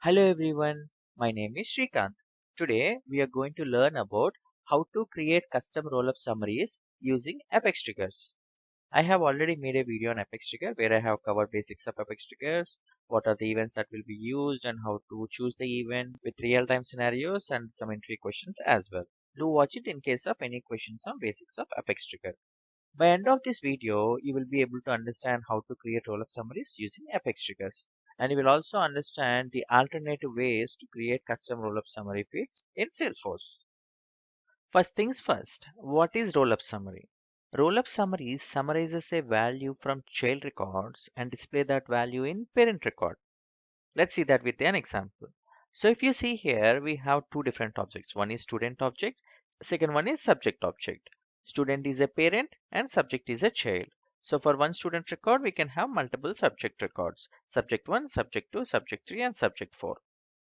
Hello everyone, my name is Shrikant. Today we are going to learn about how to create custom rollup summaries using Apex triggers. I have already made a video on Apex trigger where I have covered basics of Apex triggers, what are the events that will be used and how to choose the event with real-time scenarios and some entry questions as well. Do watch it in case of any questions on basics of Apex trigger. By end of this video, you will be able to understand how to create rollup summaries using Apex triggers. And you will also understand the alternative ways to create custom rollup summary fields in Salesforce. First things first, what is rollup summary? Rollup summary summarizes a value from child records and display that value in parent record. Let's see that with an example. So if you see here, we have two different objects. One is student object, second one is subject object. Student is a parent and subject is a child. So for one student record, we can have multiple subject records. Subject 1, subject 2, subject 3 and subject 4.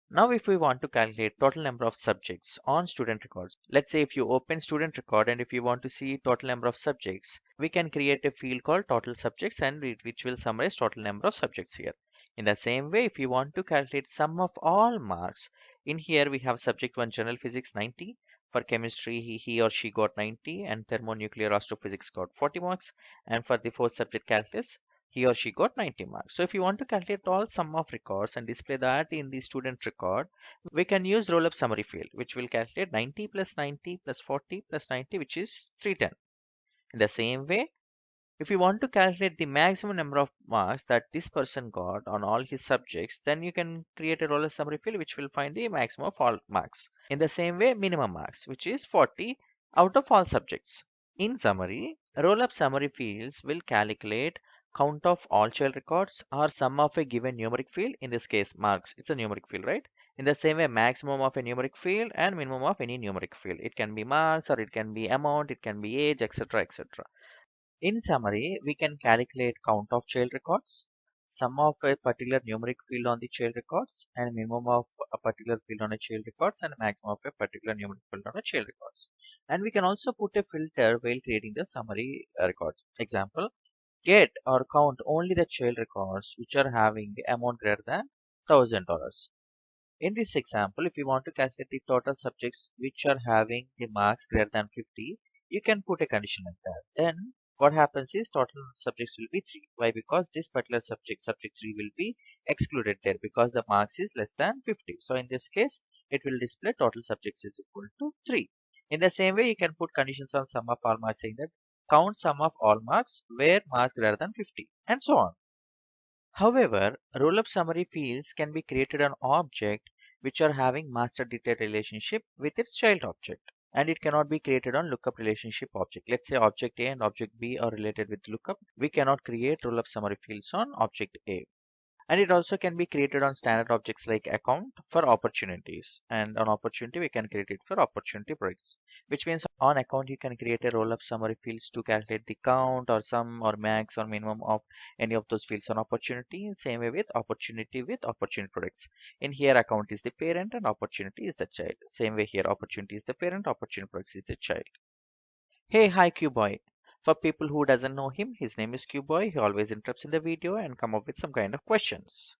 Now if we want to calculate total number of subjects on student records, let's say if you open student record and if you want to see total number of subjects, we can create a field called total subjects and which will summarize total number of subjects here. In the same way, if you want to calculate sum of all marks, in here we have subject 1 general physics 90, for chemistry he or she got 90 and thermonuclear astrophysics got 40 marks, and for the fourth subject calculus he or she got 90 marks. So if you want to calculate all sum of records and display that in the student record, we can use rollup summary field, which will calculate 90 plus 90 plus 40 plus 90, which is 310. In the same way, if you want to calculate the maximum number of marks that this person got on all his subjects, then you can create a rollup summary field which will find the maximum of all marks. In the same way, minimum marks, which is 40 out of all subjects. In summary, rollup summary fields will calculate count of all child records or sum of a given numeric field, in this case marks, it's a numeric field, right? In the same way, maximum of a numeric field and minimum of any numeric field. It can be marks or it can be amount, it can be age, etc. etc. In summary, we can calculate count of child records, sum of a particular numeric field on the child records, and minimum of a particular field on a child records, and maximum of a particular numeric field on a child records. And we can also put a filter while creating the summary records. Example, get or count only the child records which are having the amount greater than $1,000. In this example, if you want to calculate the total subjects which are having the marks greater than 50, you can put a condition like that. Then what happens is total subjects will be 3. Why? Because this particular subject, subject 3 will be excluded there because the marks is less than 50. So in this case, it will display total subjects is equal to 3. In the same way, you can put conditions on sum of all marks saying that count sum of all marks where marks greater than 50 and so on. However, rollup summary fields can be created on object which are having master detail relationship with its child object. And it cannot be created on lookup relationship object. Let's say object A and object B are related with lookup. We cannot create rollup summary fields on object A. And it also can be created on standard objects like account for opportunities. And on opportunity, we can create it for opportunity price. Which means on account, you can create a roll-up summary fields to calculate the count or sum or max or minimum of any of those fields on opportunity. Same way with opportunity products. In here, account is the parent and opportunity is the child. Same way here, opportunity is the parent, opportunity products is the child. Hey, hi QBoy. For people who doesn't know him, his name is QBoy. He always interrupts in the video and come up with some kind of questions.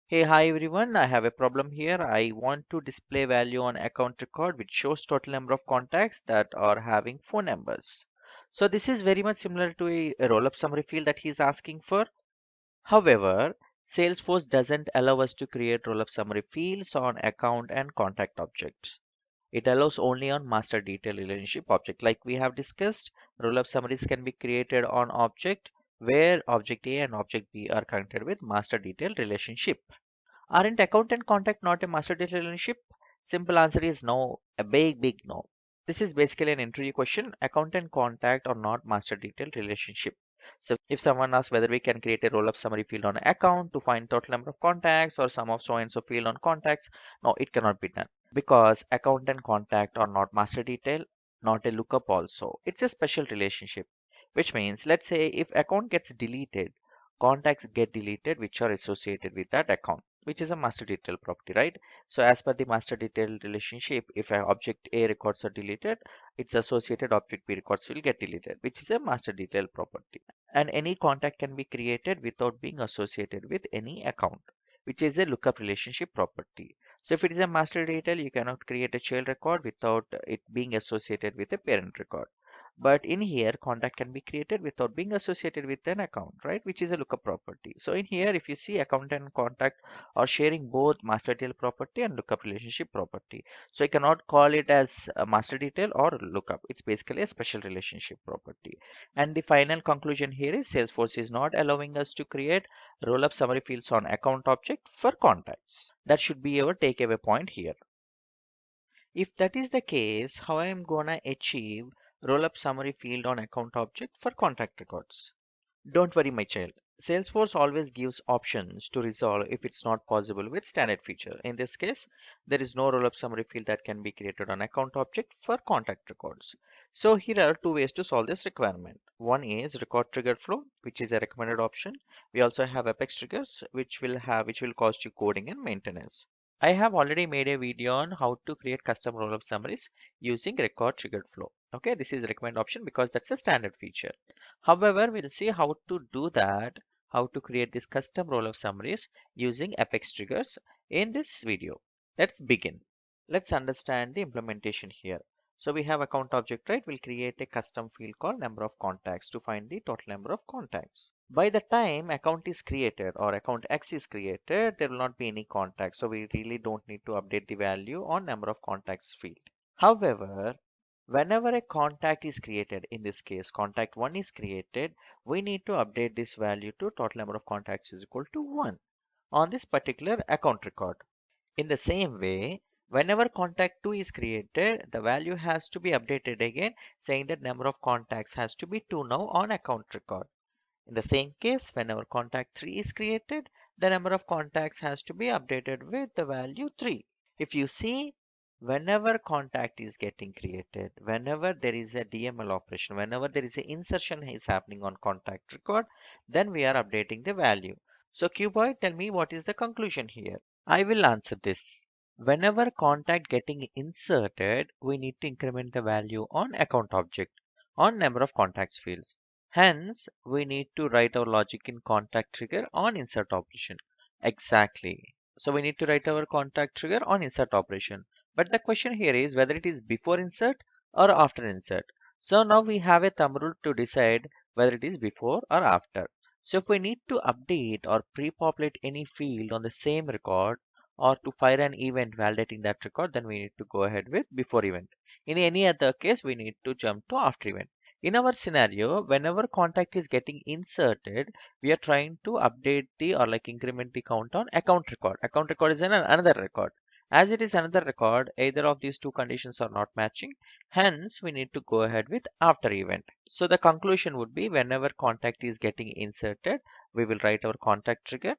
Hey, hi everyone. I have a problem here. I want to display value on account record which shows total number of contacts that are having phone numbers. So this is very much similar to a roll-up summary field that he's asking for. However, Salesforce doesn't allow us to create roll-up summary fields on account and contact objects. It allows only on master detail relationship object. Like we have discussed, rollup summaries can be created on object where object A and object B are connected with master detail relationship. Aren't account and contact not a master detail relationship? Simple answer is no, a big no. This is basically an interview question. Account and contact are not master detail relationship. So if someone asks whether we can create a roll-up summary field on account to find total number of contacts or sum of so and so field on contacts, no, it cannot be done because account and contact are not master detail, not a lookup also. It's a special relationship, which means let's say if account gets deleted, contacts get deleted which are associated with that account, which is a master detail property, right? So as per the master detail relationship, if an object A records are deleted, its associated object B records will get deleted, which is a master detail property. And any contact can be created without being associated with any account, which is a lookup relationship property. So if it is a master detail, you cannot create a child record without it being associated with a parent record. But in here, contact can be created without being associated with an account, right? Which is a lookup property. So in here, if you see, account and contact are sharing both master detail property and lookup relationship property. So I cannot call it as a master detail or lookup. It's basically a special relationship property. And the final conclusion here is Salesforce is not allowing us to create roll-up summary fields on account object for contacts. That should be our takeaway point here. If that is the case, how I am gonna achieve roll-up summary field on account object for contact records? Don't worry, my child. Salesforce always gives options to resolve if it's not possible with standard feature. In this case, there is no roll-up summary field that can be created on account object for contact records. So here are two ways to solve this requirement. One is record trigger flow, which is a recommended option. We also have Apex triggers, which will cost you coding and maintenance. I have already made a video on how to create custom roll-up summaries using record triggered flow. Okay, this is recommend option because that's a standard feature. However, we'll see how to do that, how to create this custom roll-up summaries using Apex triggers in this video. Let's begin. Let's understand the implementation here. So we have account object, right? We'll create a custom field called number of contacts to find the total number of contacts. By the time account is created or account X is created, there will not be any contacts. So we really don't need to update the value on number of contacts field. However, whenever a contact is created, in this case, contact 1 is created, we need to update this value to total number of contacts is equal to 1 on this particular account record. In the same way, whenever contact 2 is created, the value has to be updated again, saying that number of contacts has to be 2 now on account record. In the same case, whenever contact 3 is created, the number of contacts has to be updated with the value 3. If you see, whenever contact is getting created, whenever there is a DML operation, whenever there is an insertion is happening on contact record, then we are updating the value. So Cuboid, tell me what is the conclusion here? I will answer this. Whenever contact getting inserted, we need to increment the value on account object on number of contacts fields. Hence, we need to write our logic in contact trigger on insert operation. Exactly. So we need to write our contact trigger on insert operation. But the question here is whether it is before insert or after insert. So now we have a thumb rule to decide whether it is before or after. So if we need to update or pre-populate any field on the same record or to fire an event validating that record, then we need to go ahead with before event. In any other case, we need to jump to after event. In our scenario, whenever contact is getting inserted, we are trying to update the or like increment the count on account record. Account record is another record. As it is another record, either of these two conditions are not matching. Hence, we need to go ahead with after event. So the conclusion would be whenever contact is getting inserted, we will write our contact trigger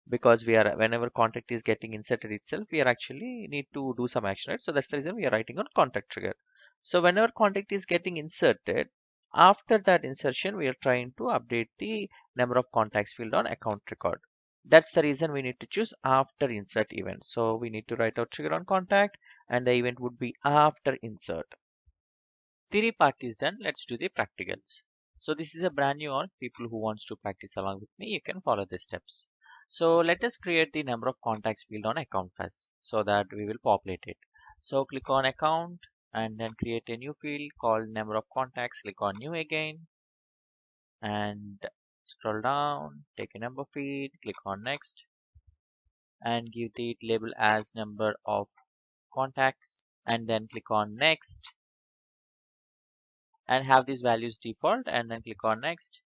because whenever contact is getting inserted itself, we are actually need to do some action, right? So that's the reason we are writing on contact trigger. So whenever contact is getting inserted, after that insertion, we are trying to update the number of contacts field on account record. That's the reason we need to choose after insert event. So we need to write our trigger on contact and the event would be after insert. Theory part is done. Let's do the practicals. So this is a brand new on people who wants to practice along with me. You can follow the steps. So let us create the number of contacts field on account first so that we will populate it. So click on account and then create a new field called number of contacts. Click on new again and scroll down, take a number field, click on next and give the label as number of contacts and then click on next and have these values default and then click on next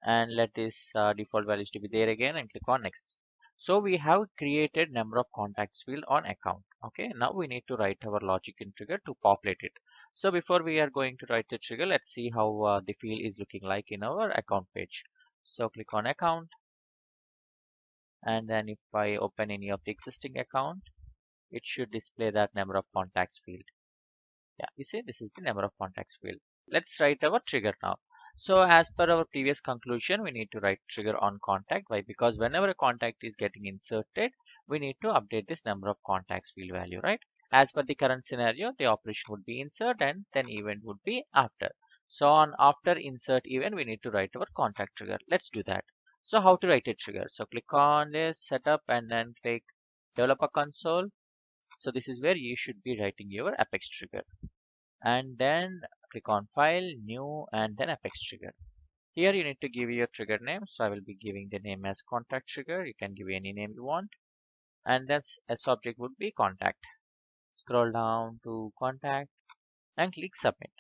and let this default values to be there again and click on next. So we have created number of contacts field on account. Okay, now we need to write our logic in trigger to populate it. So before we are going to write the trigger, let's see how the field is looking like in our account page. So click on account and then if I open any of the existing account, it should display that number of contacts field. Yeah, you see this is the number of contacts field. Let's write our trigger now. So as per our previous conclusion, we need to write trigger on contact. Why? Because whenever a contact is getting inserted, we need to update this number of contacts field value, right? As per the current scenario, the operation would be insert and then event would be after. So on after insert event, we need to write our contact trigger. Let's do that. So how to write a trigger? So click on this setup and then click developer console. So this is where you should be writing your Apex trigger. And then click on file, new, and then Apex trigger. Here you need to give your trigger name. So I will be giving the name as contact trigger. You can give any name you want. And then as object would be contact. Scroll down to contact and click submit.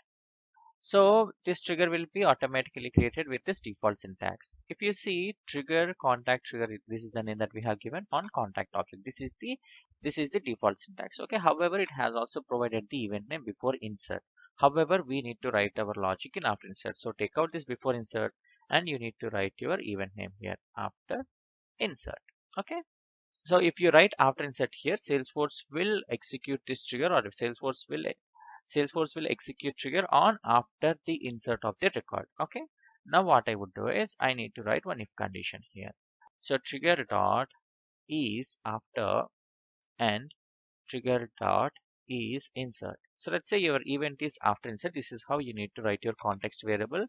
So this trigger will be automatically created with this default syntax. If you see trigger contact trigger, this is the name that we have given on contact object. This is the default syntax. Okay. However, it has also provided the event name before insert. However, we need to write our logic in after insert. So take out this before insert and you need to write your event name here after insert. Okay. So if you write after insert here, Salesforce will execute this trigger, or if Salesforce will execute trigger on after the insert of the record. Okay. Now what I would do is I need to write one if condition here. So trigger dot is after and trigger dot is insert. So let's say your event is after insert. This is how you need to write your context variable.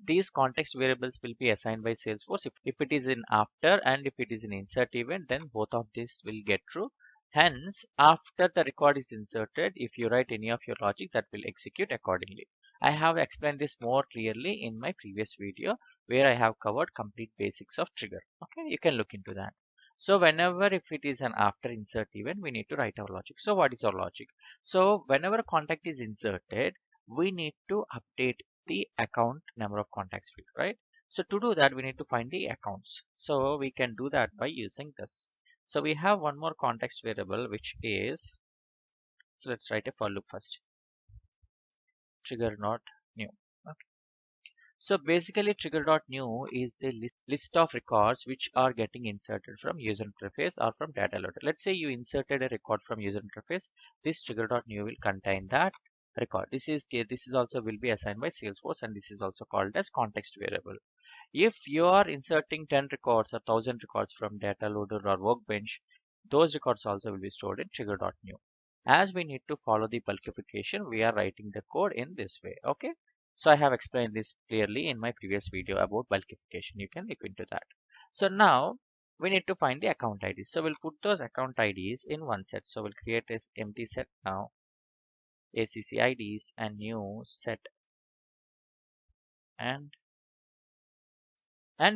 These context variables will be assigned by Salesforce. If it is in after and if it is an insert event, then both of these will get true. Hence, after the record is inserted, if you write any of your logic, that will execute accordingly. I have explained this more clearly in my previous video where I have covered complete basics of trigger. Okay, you can look into that. So whenever if it is an after insert event, we need to write our logic. So what is our logic? So whenever contact is inserted, we need to update the account number of contacts field, right? So to do that, we need to find the accounts. So we can do that by using this. So we have one more context variable, which is, so let's write a for loop first. Trigger not new. Okay. So basically trigger.new is the list of records which are getting inserted from user interface or from data loader. Let's say you inserted a record from user interface. This trigger.new will contain that record. This is also will be assigned by Salesforce, and this is also called as context variable. If you are inserting 10 records or 1000 records from data loader or workbench, those records also will be stored in trigger.new. As we need to follow the bulkification, we are writing the code in this way. Okay. So I have explained this clearly in my previous video about bulkification. You can look into that. So now we need to find the account IDs. So we'll put those account IDs in one set. So we'll create this empty set now, ACC IDs and new set, and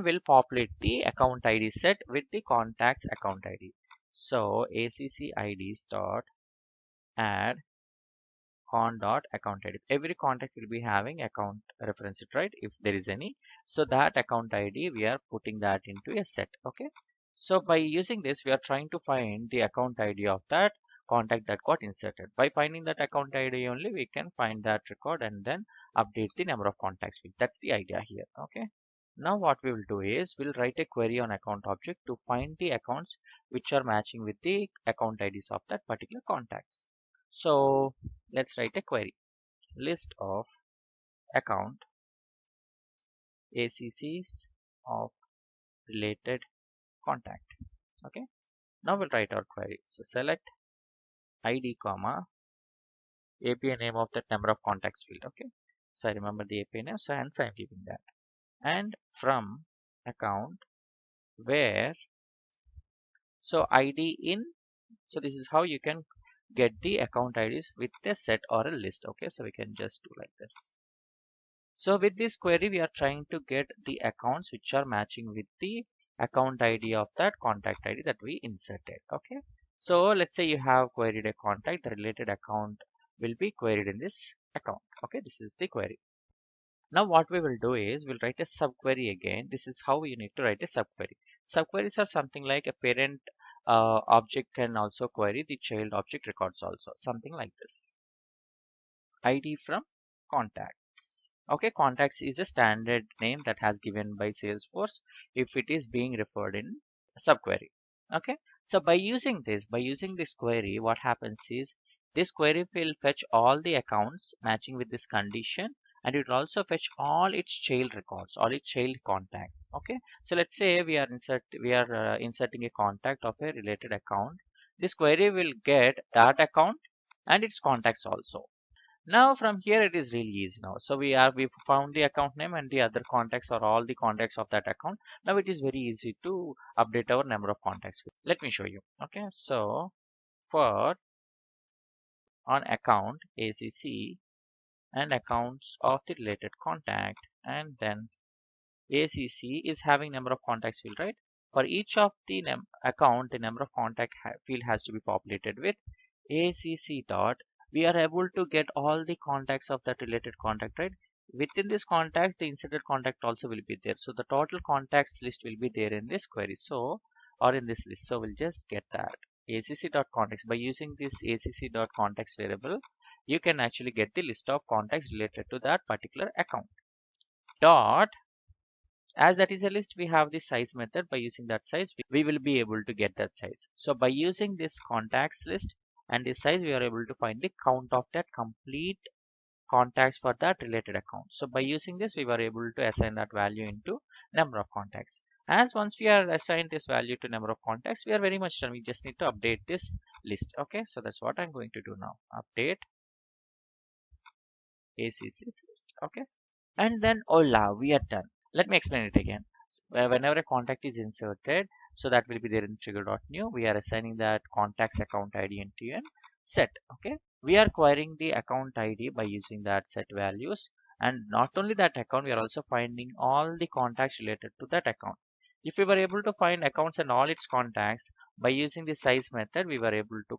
we'll populate the account ID set with the contacts account ID. So ACC IDs dot add con dot account ID. Every contact will be having account reference, right? If there is any. So that account ID, we are putting that into a set. Okay. So by using this, we are trying to find the account ID of that contact that got inserted. By finding that account ID only, we can find that record and then update the number of contacts. That's the idea here. Okay. Now what we will do is we'll write a query on account object to find the accounts which are matching with the account IDs of that particular contacts. So let's write a query. List of account ACCs of related contact. Okay. Now we'll write our query. So select ID comma API name of that number of contacts field. Okay. So I remember the API name. So hence I'm giving that. And from account where, so ID in. So this is how you can get the account IDs with a set or a list. Okay. So we can just do like this. So with this query, we are trying to get the accounts which are matching with the account ID of that contact ID that we inserted. Okay. So let's say you have queried a contact, the related account will be queried in this account. Okay. This is the query. Now what we will do is we'll write a subquery again. This is how you need to write a subquery. Subqueries are something like a parent object can also query the child object records also. Something like this. ID from contacts. Okay, contacts is a standard name that has given by Salesforce if it is being referred in subquery. Okay, so by using this query, what happens is this query will fetch all the accounts matching with this condition, and it will also fetch all its child records, all its child contacts. Okay, so let's say we are inserting a contact of a related account. This query will get that account and its contacts also. Now from here it is really easy now. So we found the account name and the other contacts or all the contacts of that account. Now it is very easy to update our number of contacts. Let me show you. Okay, so for on account ACC and accounts of the related contact, and then ACC is having number of contacts field, right? For each of the account, the number of contact field has to be populated with ACC dot. We are able to get all the contacts of that related contact, right? Within this contacts, the inserted contact also will be there. So the total contacts list will be there in this query. So, or in this list. So we'll just get that ACC dot contacts. By using this ACC dot contacts variable, you can actually get the list of contacts related to that particular account. Dot, as that is a list, we have the size method. By using that size, we will be able to get that size. So by using this contacts list and this size, we are able to find the count of that complete contacts for that related account. So by using this, we were able to assign that value into number of contacts. As once we are assigned this value to number of contacts, we are very much done. We just need to update this list. Okay, so that's what I'm going to do now. Update ACC list. Okay, and then hola, we are done. Let me explain it again. Whenever a contact is inserted, so that will be there in trigger.new. We are assigning that contacts account ID into an set. Okay, we are querying the account ID by using that set values, and not only that account, we are also finding all the contacts related to that account. If we were able to find accounts and all its contacts by using the size method, we were able to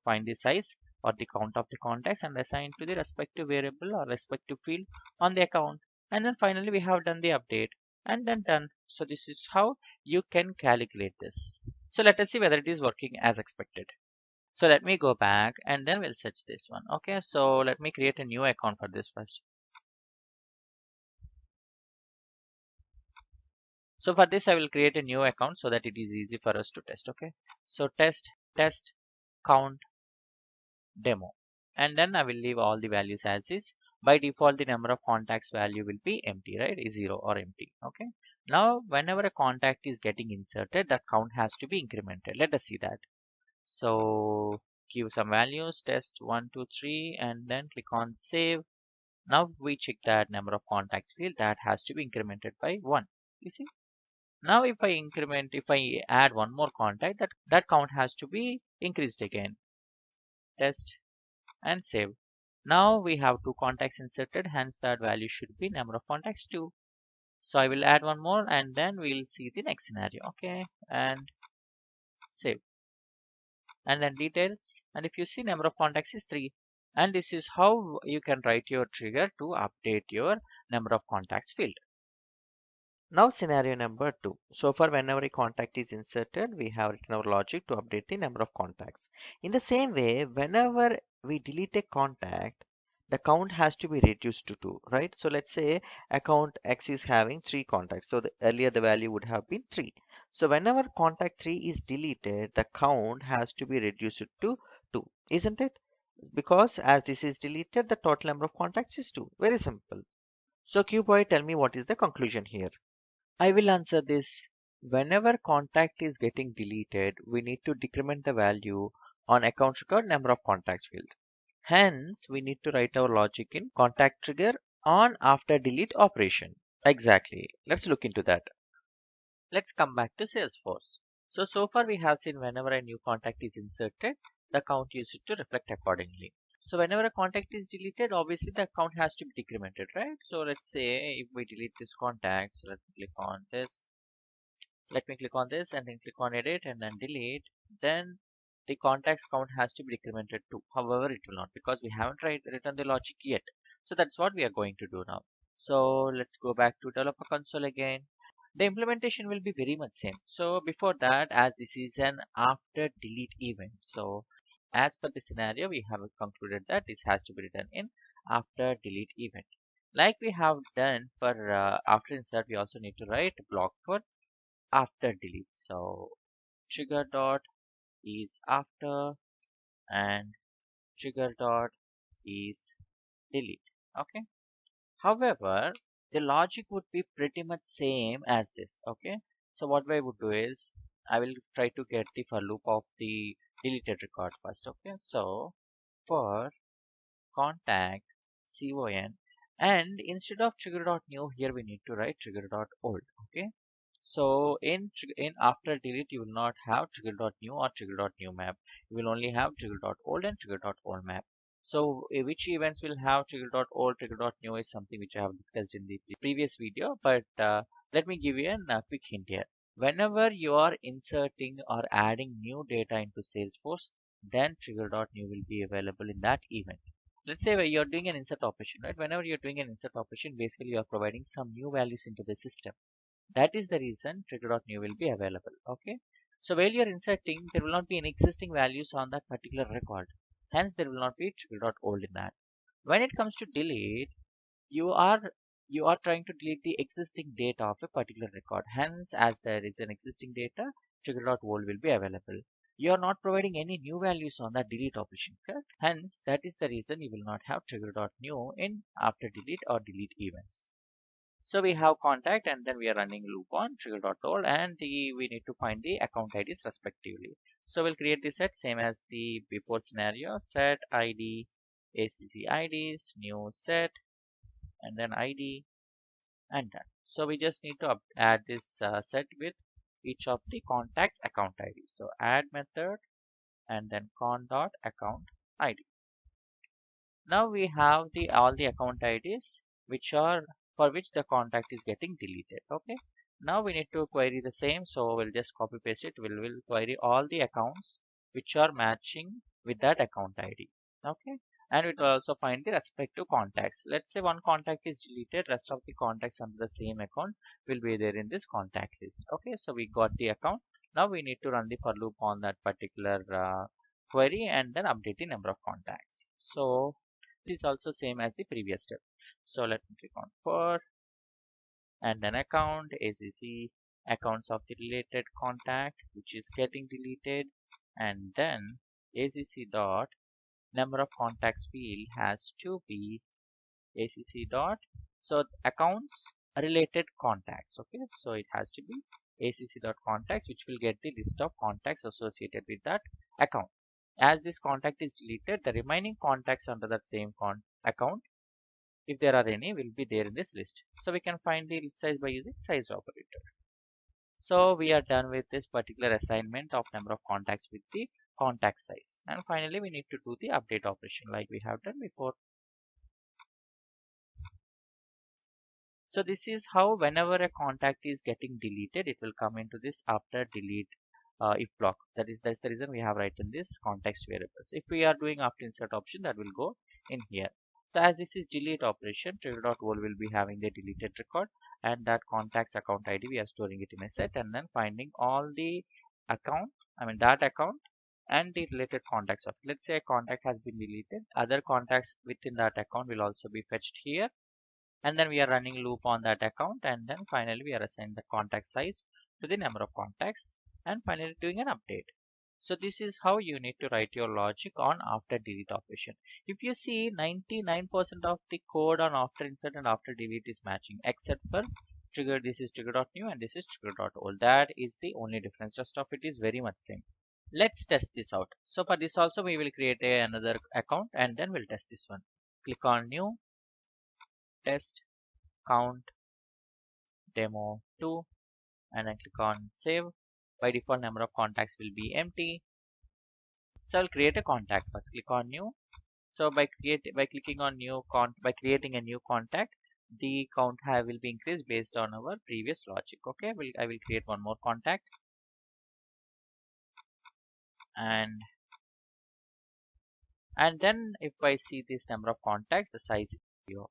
find the size or the count of the contacts and assign to the respective variable or respective field on the account. And then finally we have done the update and then done. So this is how you can calculate this. So let us see whether it is working as expected. So let me go back and then we'll search this one. Okay, so let me create a new account for this first. So for this, I will create a new account so that it is easy for us to test. Okay, so test count demo, and then I will leave all the values as is. By default, the number of contacts value will be empty, right? Is 0 or empty. Okay, now whenever a contact is getting inserted, the count has to be incremented. Let us see that. So give some values, test 1 2 3, and then click on save. Now we check that number of contacts field that has to be incremented by 1. You see, now if I add one more contact, that count has to be increased again. Test and save. Now we have two contacts inserted, hence that value should be number of contacts 2. So I will add one more and then we'll see the next scenario. Okay, and save. And then details. And if you see, number of contacts is 3. And this is how you can write your trigger to update your number of contacts field. Now scenario number 2. So for whenever a contact is inserted, we have written our logic to update the number of contacts. In the same way, whenever we delete a contact, the count has to be reduced to 2, right? So let's say account X is having 3 contacts. So earlier the value would have been 3. So whenever contact 3 is deleted, the count has to be reduced to 2, isn't it? Because as this is deleted, the total number of contacts is 2. Very simple. So Qboy, tell me what is the conclusion here? I will answer this. Whenever contact is getting deleted, we need to decrement the value on account record number of contacts field. Hence, we need to write our logic in contact trigger on after delete operation. Exactly. Let's look into that. Let's come back to Salesforce. So far we have seen whenever a new contact is inserted, the count used to reflect accordingly. So whenever a contact is deleted, obviously the count has to be decremented, right? So let's say if we delete this contact, so let me click on this. Let me click on this and then click on edit and then delete. Then the contacts count has to be decremented too. However, it will not because we haven't written the logic yet. So that's what we are going to do now. So let's go back to developer console again. The implementation will be very much same. So before that, as this is an after delete event, so as per the scenario, we have concluded that this has to be written in after delete event. Like we have done for after insert, we also need to write a block for after delete. So trigger dot is after and trigger dot is delete. Okay. However, the logic would be pretty much same as this. Okay. So what I would do is I will try to get the for loop of the deleted record first. Okay. So for contact con, and instead of trigger.new here we need to write trigger.old. Okay, so in after delete you will not have trigger.new or trigger.new map. You will only have trigger.old and trigger.old map. So which events will have trigger.old, trigger.new is something which I have discussed in the previous video, but let me give you a quick hint here. Whenever you are inserting or adding new data into Salesforce, then trigger.new will be available in that event. Let's say where you're doing an insert operation, right? Whenever you're doing an insert operation, basically you're providing some new values into the system. That is the reason trigger.new will be available. Okay. So while you're inserting, there will not be any existing values on that particular record. Hence, there will not be trigger.old in that. When it comes to delete, you are you are trying to delete the existing data of a particular record. Hence, as there is an existing data, trigger.old will be available. You are not providing any new values on that delete operation, correct? Hence, that is the reason you will not have trigger.new in after delete or delete events. So we have contact and then we are running loop on trigger.old, and we need to find the account IDs respectively. So we'll create the set same as the before scenario, set ID, ACC IDs, new set, and then ID, and done. So we just need to add this set with each of the contacts account ID. So add method and then con.account ID. Now we have the all the account IDs which are for which the contact is getting deleted. Okay. Now we need to query the same. So we'll just copy paste it. We'll query all the accounts which are matching with that account ID. Okay. And it will also find the respective contacts. Let's say one contact is deleted, rest of the contacts under the same account will be there in this contact list. Okay. So we got the account. Now we need to run the for loop on that particular query and then update the number of contacts. So this is also same as the previous step. So let me click on for and then account ACC accounts of the related contact which is getting deleted, and then ACC dot number of contacts field has to be ACC dot so accounts related contacts. Okay, so it has to be ACC dot contacts which will get the list of contacts associated with that account. As this contact is deleted, the remaining contacts under that same account, if there are any, will be there in this list. So we can find the list size by using size operator. So we are done with this particular assignment of number of contacts with the contact size. And finally, we need to do the update operation like we have done before. So this is how whenever a contact is getting deleted, it will come into this after delete if block. That's the reason we have written this context variables. If we are doing after insert option, that will go in here. So as this is delete operation, trigger.old will be having the deleted record, and that contacts account ID we are storing it in a set, and then finding all the account, that account and the related contacts of. Let's say a contact has been deleted, other contacts within that account will also be fetched here, and then we are running loop on that account, and then finally we are assigning the contact size to the number of contacts, and finally doing an update. So this is how you need to write your logic on after delete operation. If you see 99% of the code on after insert and after delete is matching except for trigger. This is trigger.new and this is trigger.old. That is the only difference. Rest of it is very much same. Let's test this out. So for this also we will create another account and then we'll test this one. Click on new, test, count, demo 2, and then click on save. By default number of contacts will be empty. So I'll create a contact first. Click on new. So by clicking on by creating a new contact, the count will be increased based on our previous logic. Okay, I will create one more contact, and then if I see this number of contacts, the size is 0.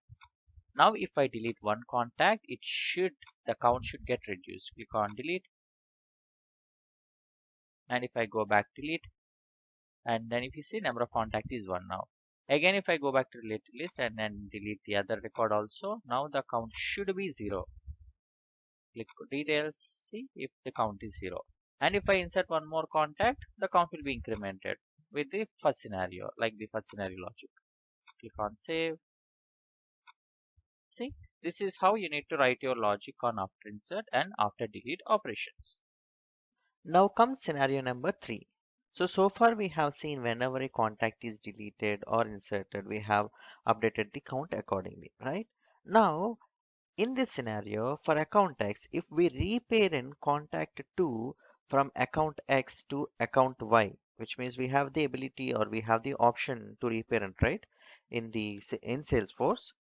Now if I delete one contact, the count should get reduced. Click on delete, and if I go back delete, and then if you see number of contact is 1 now. Again, if I go back to related list and then delete the other record also, now the count should be 0. Click details, see if the count is 0. And if I insert one more contact, the count will be incremented with the first scenario, like the first scenario logic. Click on save. See, this is how you need to write your logic on after insert and after delete operations. Now comes scenario number 3. So far we have seen whenever a contact is deleted or inserted, we have updated the count accordingly, right? Now, in this scenario, for account X, if we reparent contact 2 from account X to account Y, which means we have the ability or we have the option to reparent, right? In Salesforce.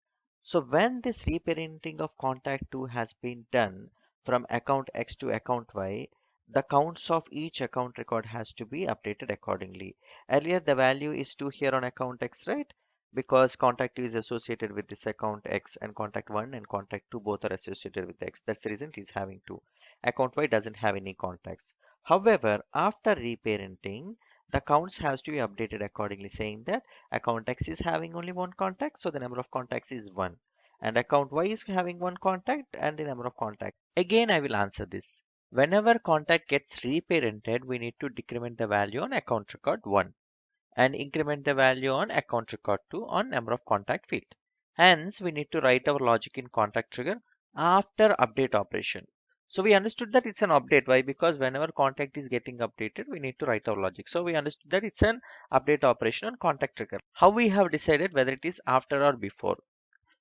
So when this reparenting of contact 2 has been done from account X to account Y, the counts of each account record has to be updated accordingly. Earlier the value is 2 here on account X, right? Because contact 2 is associated with this account X and contact 1 and contact 2 both are associated with X. That's the reason it is having 2. Account Y doesn't have any contacts. However, after reparenting, the counts has to be updated accordingly, saying that account X is having only one contact, so the number of contacts is 1. And account Y is having one contact and the number of contacts. Again, I will answer this. Whenever contact gets reparented, we need to decrement the value on account record 1 and increment the value on account record 2 on number of contact field. Hence, we need to write our logic in contact trigger after update operation. So we understood that it's an update. Why? Because whenever contact is getting updated, we need to write our logic. So we understood that it's an update operation on contact trigger. How we have decided whether it is after or before?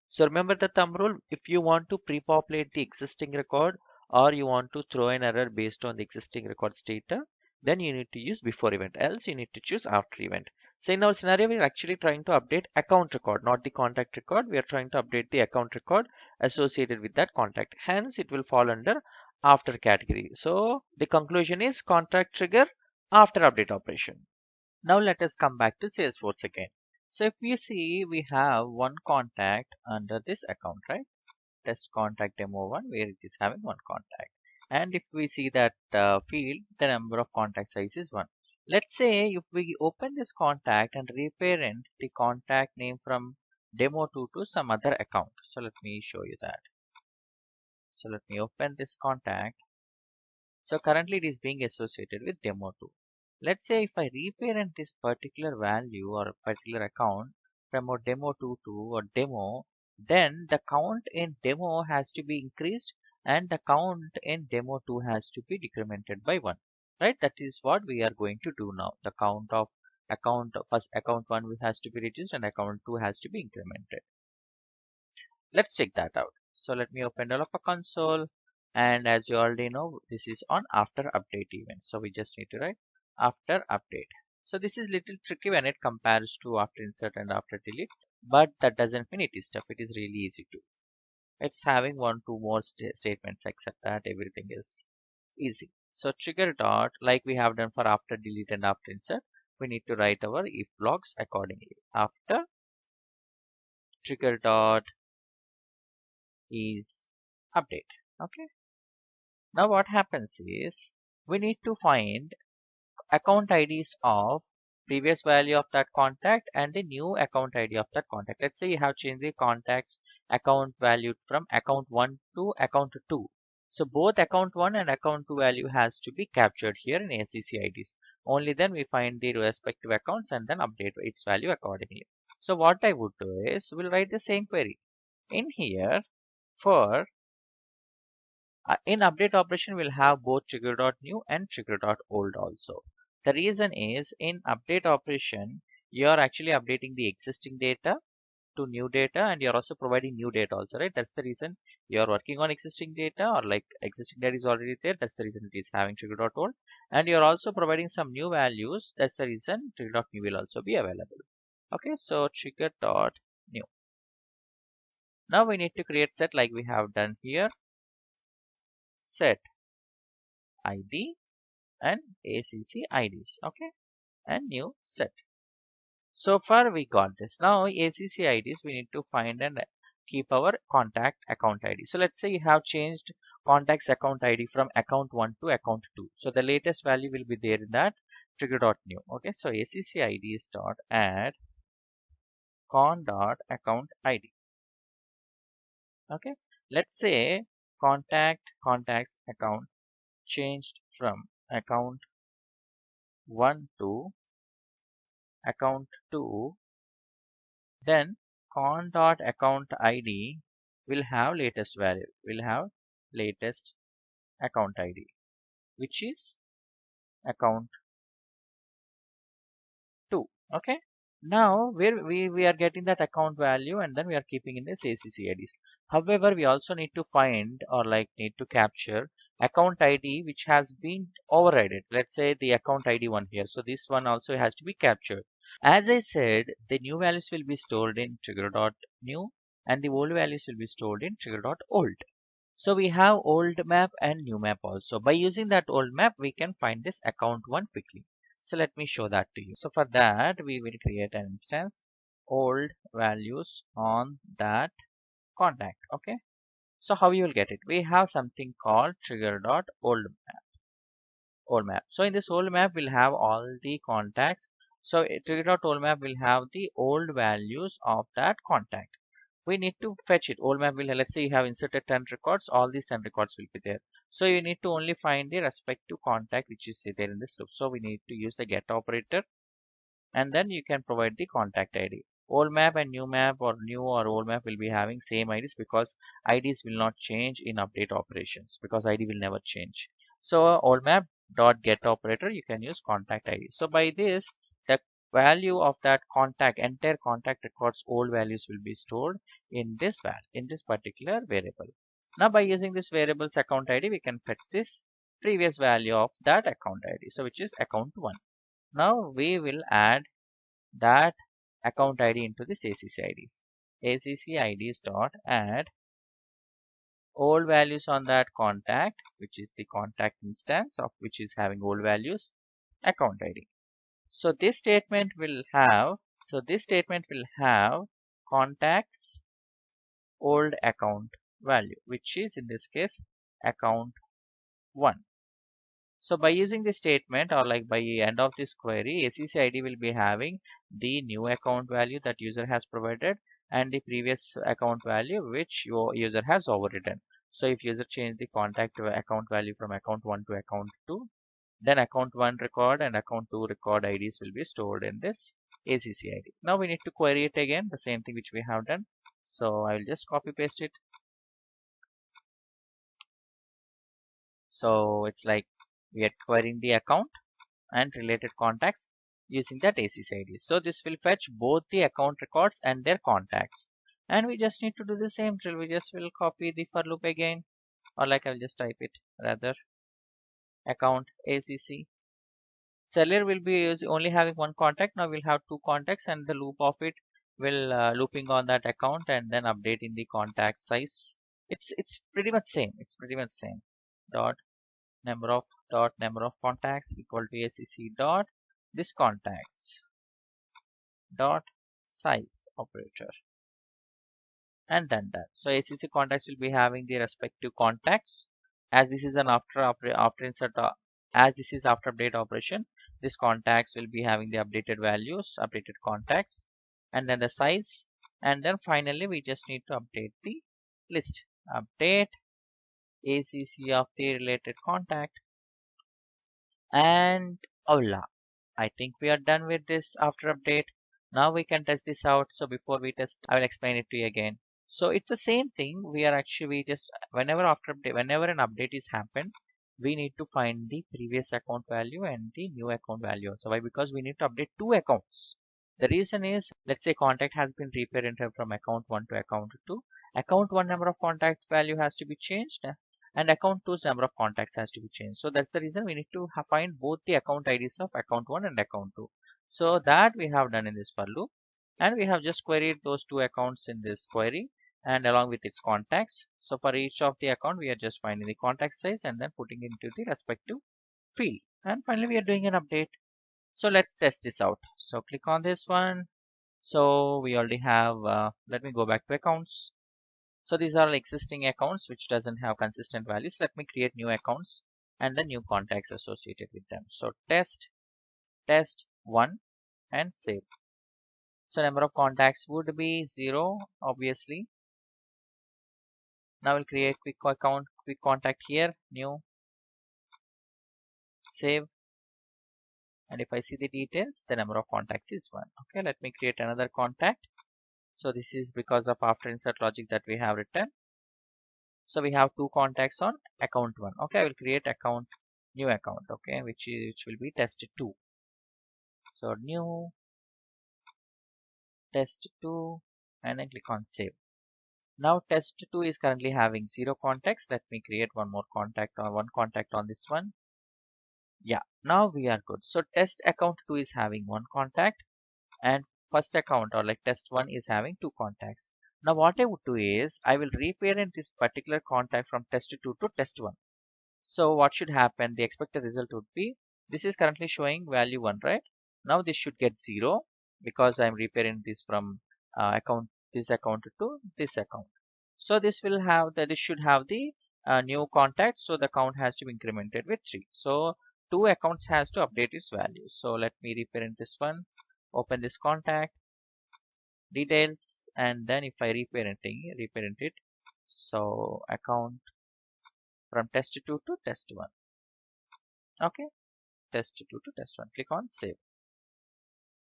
So remember the thumb rule, if you want to pre-populate the existing record or you want to throw an error based on the existing record's data, then you need to use before event, else you need to choose after event. So in our scenario, we're actually trying to update account record, not the contact record. We are trying to update the account record associated with that contact. Hence, it will fall under after category. So the conclusion is contact trigger after update operation. Now let us come back to Salesforce again. So if we see we have one contact under this account, right? Test contact demo one where it is having one contact. And if we see that field, the number of contact size is 1. Let's say if we open this contact and reparent the contact name from demo2 to some other account. So let me show you that. So let me open this contact. So currently it is being associated with demo2. Let's say if I reparent this particular value or a particular account from a demo2 to a demo, then the count in demo has to be increased and the count in demo2 has to be decremented by 1. Right? That is what we are going to do now. The count of first account 1 has to be reduced and account 2 has to be incremented. Let's check that out. So let me open developer console, and as you already know, this is on after update event. So we just need to write after update. So this is little tricky when it compares to after insert and after delete, but that doesn't mean it is tough. It is really easy to. It's having two more statements except that everything is easy. So trigger dot, like we have done for after delete and after insert, we need to write our if blocks accordingly. After trigger dot is update. Okay. Now what happens is we need to find account IDs of previous value of that contact and the new account ID of that contact. Let's say you have changed the contact's account value from account 1 to account 2. So both account 1 and account 2 value has to be captured here in ACC IDs. Only then we find the respective accounts and then update its value accordingly. So what I would do is we'll write the same query. In here for in update operation, we'll have both trigger.new and trigger.old also. The reason is in update operation, you're actually updating the existing data to new data and you're also providing new data also, right? That's the reason you're working on existing data or like existing data is already there. That's the reason it is having trigger.old. And you're also providing some new values. That's the reason trigger.new will also be available. Okay, so trigger.new. Now we need to create set like we have done here. Set ID and ACC IDs, okay, and new set. So far we got this. Now ACC IDs we need to find and keep our contact account ID. So let's say you have changed contacts account ID from account 1 to account 2. So the latest value will be there in that trigger.new. Okay, so ACC IDs dot add con dot account ID. Okay, let's say contacts account changed from account 1 to account 2, then con.account ID will have latest value, will have latest account ID, which is account Okay. Now we are getting that account value and then we are keeping in this ACC IDs. However, we also need to find or like need to capture account ID which has been overridden. Let's say the account ID one here. So this one also has to be captured. As I said, the new values will be stored in trigger.new and the old values will be stored in trigger.old. So we have old map and new map also. By using that old map, we can find this account one quickly. So let me show that to you. So for that, we will create an instance old values on that contact. Okay. So how you will get it? We have something called trigger.old old map. So in this old map, we'll have all the contacts. So trigger.old map will have the old values of that contact. We need to fetch it. Old map will, let's say you have inserted 10 records, all these 10 records will be there. So you need to only find the respective contact which is there in this loop. So we need to use the get operator and then you can provide the contact ID. Old map and new map or new or old map will be having same IDs because IDs will not change in update operations because ID will never change. So old map dot get operator you can use contact ID. So by this the value of that contact entire contact records old values will be stored in this particular variable. Now by using this variable's account ID we can fetch this previous value of that account ID. So which is account 1. Now we will add that account ID into this ACC IDs. ACC IDs dot add old values on that contact, which is the contact instance of which is having old values, account ID. So this statement will have contacts old account value, which is in this case account 1. So by using this statement or like by end of this query, ACC ID will be having the new account value that user has provided and the previous account value which your user has overridden. So if user change the contact account value from account 1 to account 2, then account 1 record and account 2 record IDs will be stored in this ACC ID. Now we need to query it again, the same thing which we have done. So I will just copy paste it. So it's like we are querying the account and related contacts using that ACC ID. So this will fetch both the account records and their contacts. And we just need to do the same drill. We just will copy the for loop again, or like I'll just type it rather account ACC. So earlier we'll be only having one contact. Now we'll have two contacts, and the loop of it will looping on that account and then updating the contact size. It's pretty much same. It's pretty much same. Dot number of contacts equal to ACC dot this contacts dot size operator and then that. So ACC contacts will be having the respective contacts as this is an after insert as this is after update operation. This contacts will be having the updated values, updated contacts, and then the size, and then finally we just need to update the list. Update ACC of the related contact and voila. I think we are done with this after update. Now we can test this out. So before we test, I will explain it to you again. So it's the same thing. We are actually just whenever after update, whenever an update is happened, we need to find the previous account value and the new account value. So why? Because we need to update two accounts. The reason is, let's say contact has been reparented from account 1 to account 2. Account 1 number of contact value has to be changed and account 2's number of contacts has to be changed. So that's the reason we need to find both the account IDs of account 1 and account 2. So that we have done in this for loop and we have just queried those two accounts in this query and along with its contacts. So for each of the account we are just finding the contact size and then putting into the respective field. And finally we are doing an update. So let's test this out. So click on this one. So we already have, let me go back to accounts. So these are existing accounts which doesn't have consistent values. Let me create new accounts and the new contacts associated with them. So test 1 and save. So number of contacts would be 0 obviously. Now we'll create quick account, quick contact here, new, save. And if I see the details, the number of contacts is 1. Okay, let me create another contact. So this is because of after insert logic that we have written. So we have two contacts on account 1. Okay, I will create account, new account, okay, which will be test 2. So new test2 and then click on save. Now test2 is currently having 0 contacts. Let me create one more contact or one contact on this one. Yeah, now we are good. So test account 2 is having one contact and first account or like test1 is having two contacts. Now what I would do is I will reparent this particular contact from test2 to test1. So what should happen? The expected result would be this is currently showing value 1, right? Now this should get 0 because I'm reparenting this from this account to this account. So this should have the new contact. So the count has to be incremented with 3. So two accounts has to update its value. So let me reparent this one. Open this contact details, and then if I reparent it, so account from test2 to test1. Okay, test2 to test1. Click on save.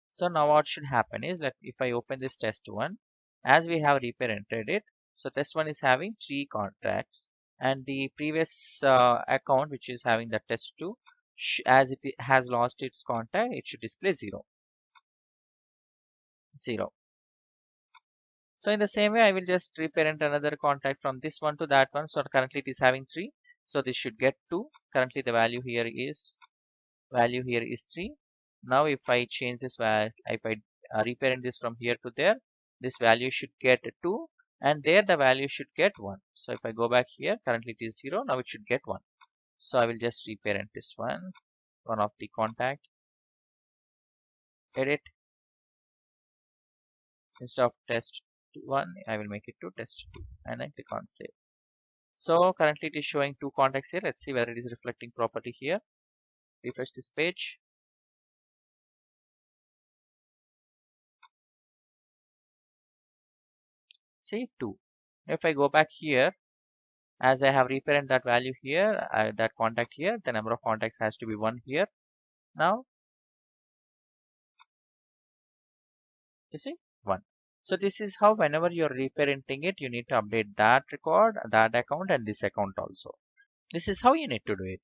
So now what should happen is that if I open this test1, as we have reparented it, so test1 is having 3 contacts, and the previous account which is having the test2, as it has lost its contact, it should display 0. So in the same way, I will just reparent another contact from this one to that one. So currently it is having 3. So this should get 2. Currently the value here is 3. Now if I change this value, if I reparent this from here to there, this value should get 2. And there the value should get 1. So if I go back here, currently it is 0. Now it should get 1. So I will just reparent this one of the contact, edit, instead of test1, I will make it to test2 and then click on save. So currently it is showing two contacts here. Let's see whether it is reflecting properly here. Refresh this page. See 2. If I go back here, as I have reparent that value here, that contact here, the number of contacts has to be 1 here. Now, you see 1. So this is how whenever you're reparenting it, you need to update that record, that account and this account also. This is how you need to do it.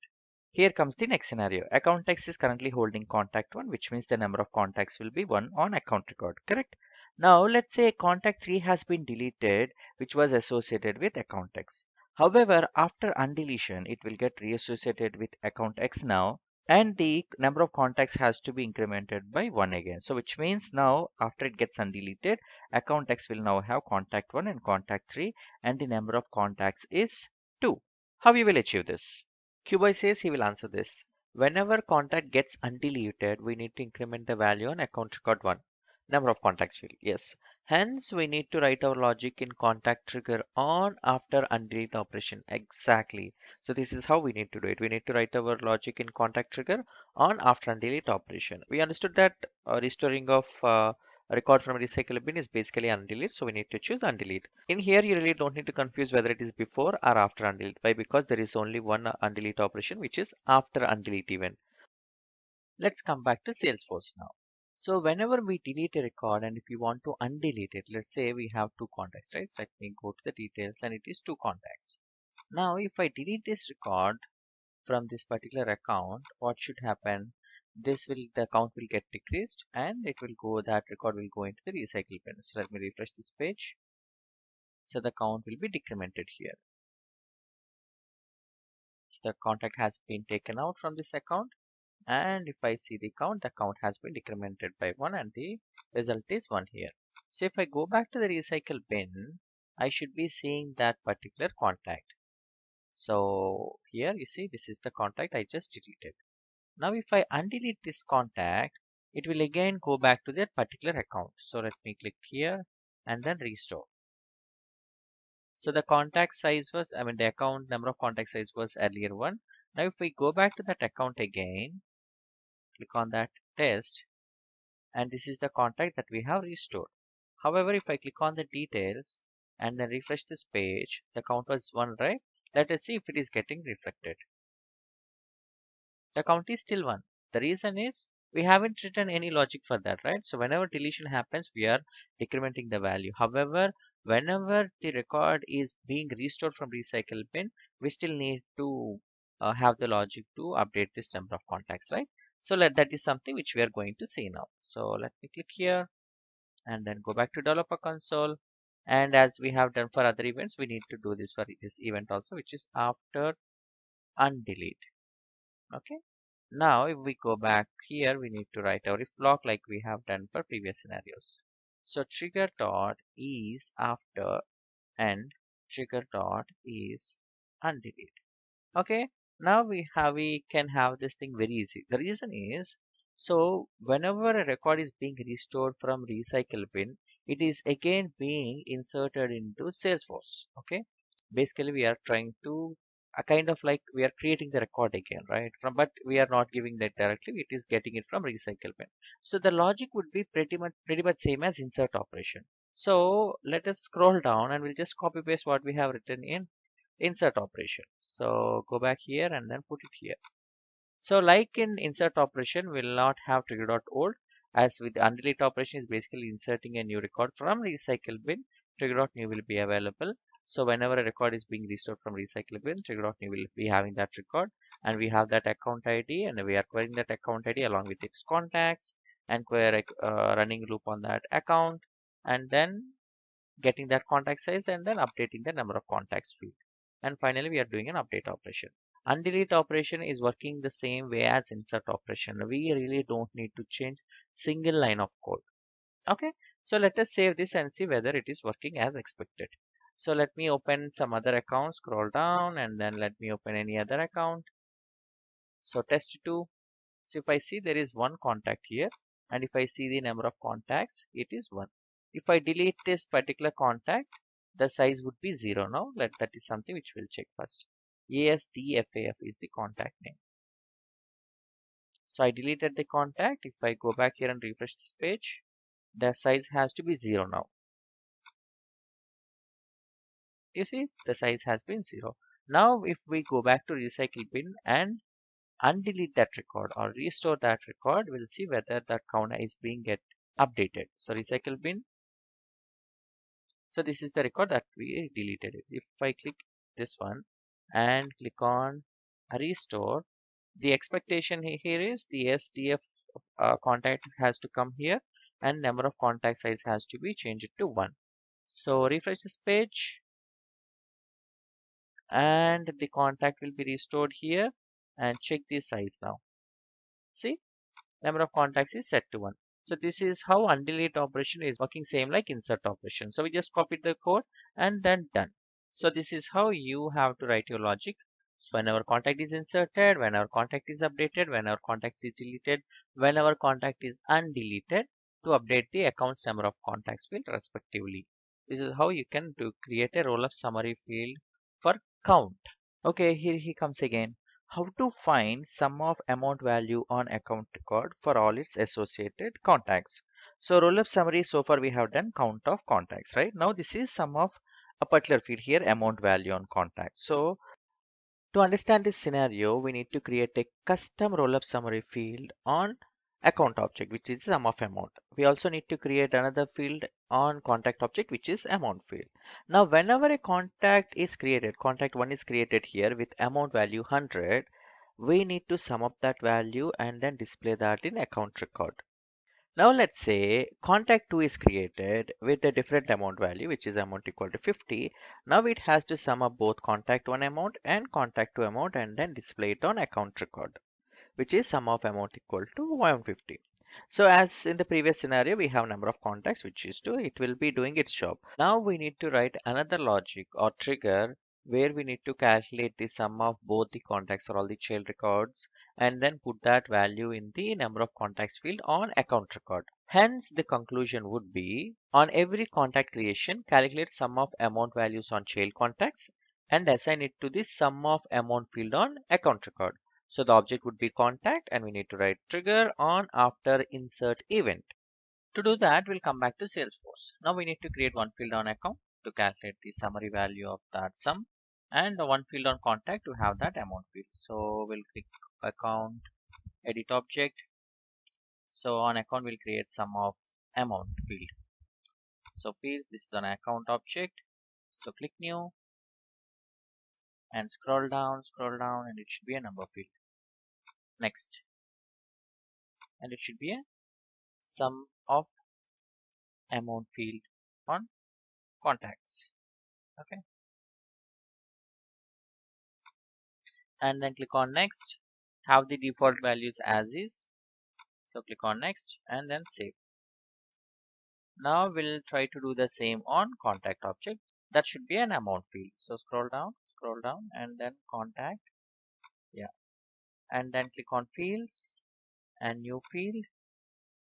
Here comes the next scenario. Account X is currently holding contact 1, which means the number of contacts will be 1 on account record, correct? Now, let's say contact 3 has been deleted, which was associated with account X. However, after undeletion, it will get reassociated with account X now, and the number of contacts has to be incremented by 1 again. So, which means now, after it gets undeleted, account X will now have contact 1 and contact 3, and the number of contacts is 2. How you will achieve this? Qboy says he will answer this. Whenever contact gets undeleted, we need to increment the value on account record 1. Number of contacts field. Yes. Hence, we need to write our logic in contact trigger on after undelete operation. Exactly. So this is how we need to do it. We need to write our logic in contact trigger on after undelete operation. We understood that restoring of record from a recycle bin is basically undelete, so we need to choose undelete. In here, you really don't need to confuse whether it is before or after undelete. Why? Because there is only one undelete operation, which is after undelete event. Let's come back to Salesforce now. So whenever we delete a record and if you want to undelete it, let's say we have two contacts, right? So let me go to the details and it is two contacts. Now, if I delete this record from this particular account, what should happen? The account will get decreased and that record will go into the recycle bin. So let me refresh this page. So the count will be decremented here. So the contact has been taken out from this account, and if I see the count has been decremented by 1 and the result is 1 here. So if I go back to the recycle bin, I should be seeing that particular contact. So here you see this is the contact I just deleted. Now if I undelete this contact, it will again go back to that particular account. So let me click here and then restore. So the contact size was, the account number of contact size was earlier 1. Now if we go back to that account again, click on that test, and this is the contact that we have restored. However, if I click on the details and then refresh this page, the count was 1, right? Let us see if it is getting reflected. The count is still 1. The reason is we haven't written any logic for that, right? So whenever deletion happens, we are decrementing the value. However, whenever the record is being restored from recycle bin, we still need to have the logic to update this number of contacts, right? So that is something which we are going to see now. So let me click here and then go back to developer console. And as we have done for other events, we need to do this for this event also, which is after undelete. Okay. Now, if we go back here, we need to write our if block like we have done for previous scenarios. So trigger dot is after and trigger dot is undelete. Okay, now we can have this thing very easy. The reason is, so whenever a record is being restored from recycle bin, it is again being inserted into Salesforce. Okay, basically we are trying to a kind of like we are creating the record again, right? From but we are not giving that directly. It is getting it from recycle bin. So the logic would be pretty much same as insert operation. So let us scroll down and we'll just copy paste what we have written in insert operation. So go back here and then put it here. So like in insert operation, we'll not have trigger.old, as with undelete operation is basically inserting a new record from recycle bin. Trigger.new will be available. So whenever a record is being restored from recycle bin, trigger.new will be having that record, and we have that account ID, and we are querying that account ID along with its contacts and query running loop on that account, and then getting that contact size and then updating the number of contacts field. And finally, we are doing an update operation. Undelete operation is working the same way as insert operation. We really don't need to change single line of code. Okay, so let us save this and see whether it is working as expected. So let me open some other account, scroll down, and then let me open any other account. So test2. So if I see there is one contact here, and if I see the number of contacts, it is 1. If I delete this particular contact, the size would be 0 now. That is something which we'll check first. ASDFAF is the contact name. So I deleted the contact. If I go back here and refresh this page, the size has to be 0 now. You see, the size has been 0. Now if we go back to recycle bin and undelete that record or restore that record, we'll see whether the count is being get updated. So recycle bin. So this is the record that we deleted it. If I click this one and click on restore, the expectation here is the SDF contact has to come here and number of contact size has to be changed to 1. So refresh this page and the contact will be restored here, and check the size now. See, number of contacts is set to 1. So this is how undelete operation is working same like insert operation. So we just copied the code and then done. So this is how you have to write your logic. So whenever contact is inserted, whenever contact is updated, whenever contact is deleted, whenever contact is undeleted, to update the accounts number of contacts field respectively. This is how you can create a roll-up summary field for count. Okay, here he comes again. How to find sum of amount value on account record for all its associated contacts. So roll-up summary, so far we have done count of contacts, right? Now this is sum of a particular field here, amount value on contact. So to understand this scenario, we need to create a custom roll-up summary field on account object, which is sum of amount. We also need to create another field on contact object, which is amount field. Now, whenever a contact is created, contact one is created here with amount value 100, we need to sum up that value and then display that in account record. Now let's say contact 2 is created with a different amount value, which is amount equal to 50. Now it has to sum up both contact 1 amount and contact 2 amount and then display it on account record, which is sum of amount equal to 150. So as in the previous scenario, we have number of contacts, which is 2. It will be doing its job. Now we need to write another logic or trigger where we need to calculate the sum of both the contacts or all the child records and then put that value in the number of contacts field on account record. Hence, the conclusion would be on every contact creation, calculate sum of amount values on child contacts and assign it to the sum of amount field on account record. So the object would be contact and we need to write trigger on after insert event. To do that, we'll come back to Salesforce. Now we need to create one field on account to calculate the summary value of that sum and one field on contact to have that amount field. So we'll click account, edit object. So on account, we'll create sum of amount field. So fields, this is an account object. So click new and scroll down, and it should be a number field. Next. And it should be a sum of amount field on contacts. Okay, and then click on next. Have the default values as is. So click on next and then save. Now we'll try to do the same on contact object. That should be an amount field. So scroll down and then contact. Yeah. And then click on fields and new field,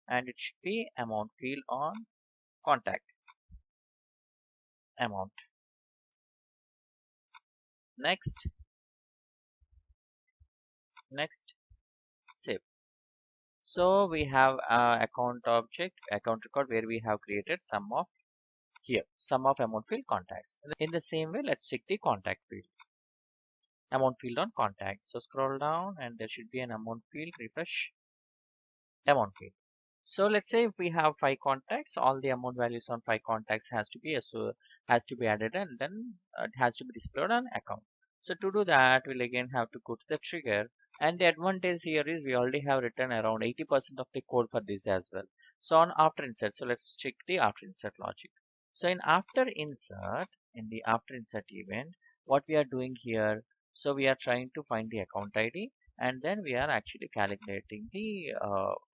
and it should be amount field on contact amount. Next, next, save. So we have account object, account record where we have created sum of here, sum of amount field contacts. In the same way, let's check the contact field, amount field on contact. So scroll down and there should be an amount field, refresh amount field. So let's say if we have 5 contacts, all the amount values on 5 contacts has to be added, and then it has to be displayed on account. So to do that, we'll again have to go to the trigger. And the advantage here is we already have written around 80% of the code for this as well. So on after insert, so let's check the after insert logic. So in the after insert event, what we are doing here, so we are trying to find the account ID, and then we are actually calculating the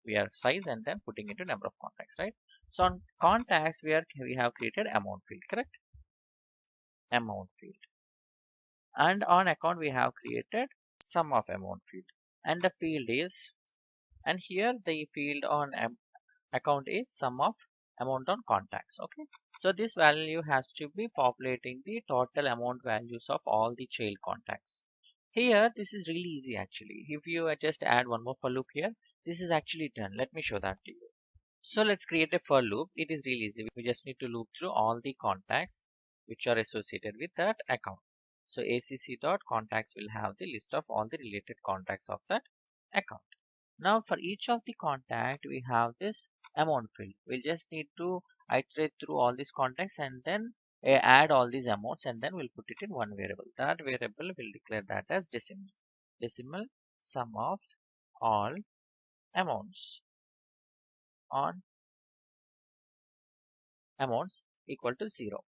we are size and then putting into number of contacts, right? So on contacts we have created amount field, correct? Amount field. And on account we have created sum of amount field, and the field is, and here the field on account is sum of amount on contacts. Okay, so this value has to be populating the total amount values of all the child contacts. Here this is really easy actually. If you just add one more for loop here, this is actually done. Let me show that to you. So let's create a for loop. It is really easy. We just need to loop through all the contacts which are associated with that account. So acc.contacts will have the list of all the related contacts of that account. Now for each of the contact, we have this amount field. We'll just need to iterate through all these contacts and then add all these amounts, and then we'll put it in one variable. That variable will declare that as decimal. Decimal sum of all amounts on amounts equal to 0.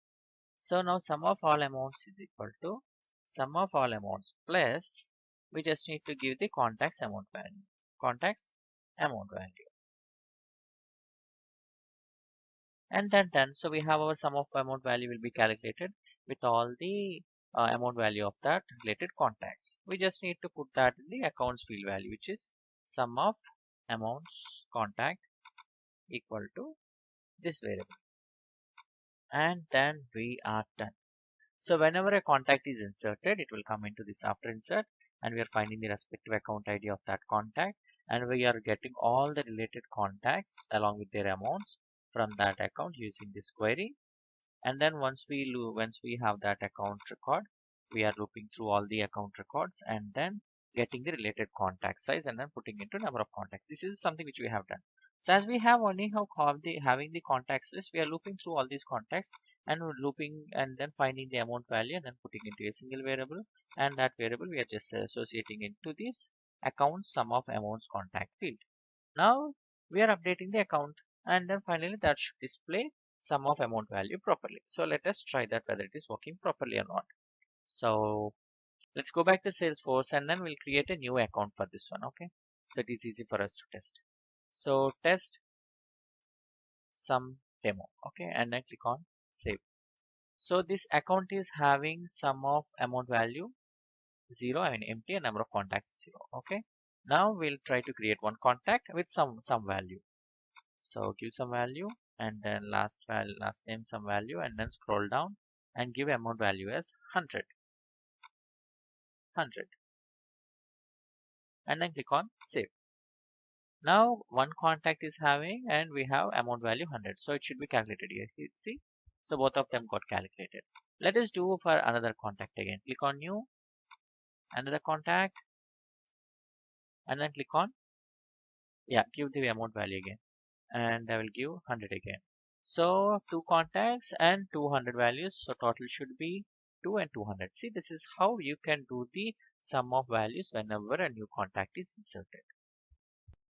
So now sum of all amounts is equal to sum of all amounts plus we just need to give the contacts amount value. Contacts amount value. And then done. So we have our sum of amount value will be calculated with all the amount value of that related contacts. We just need to put that in the accounts field value, which is sum of amounts contact equal to this variable. And then we are done. So whenever a contact is inserted, it will come into this after insert, and we are finding the respective account ID of that contact, and we are getting all the related contacts along with their amounts from that account using this query. And then once we have that account record, we are looping through all the account records and then getting the related contact size and then putting into number of contacts. This is something which we have done. So as we have only having the contacts list, we are looping through all these contacts and we're looping and then finding the amount value and then putting into a single variable, and that variable we are just associating into this account sum of amounts contact field. Now we are updating the account, and then finally that should display sum of amount value properly. So let us try that whether it is working properly or not. So let's go back to Salesforce and then we'll create a new account for this one. Okay, so it is easy for us to test. So test sum demo. Okay, and then click on save. So this account is having sum of amount value 0, I mean empty, and number of contacts 0. Okay, now we'll try to create one contact with some value. So give some value and then last name some value, and then scroll down and give amount value as 100, and then click on save. Now one contact is having and we have amount value 100, so it should be calculated here. See, so both of them got calculated. Let us do for another contact again. Click on new, another contact, and then click on, yeah, give the amount value again, and I will give 100 again. So 2 contacts and 200 values. So total should be 2 and 200. See, this is how you can do the sum of values whenever a new contact is inserted.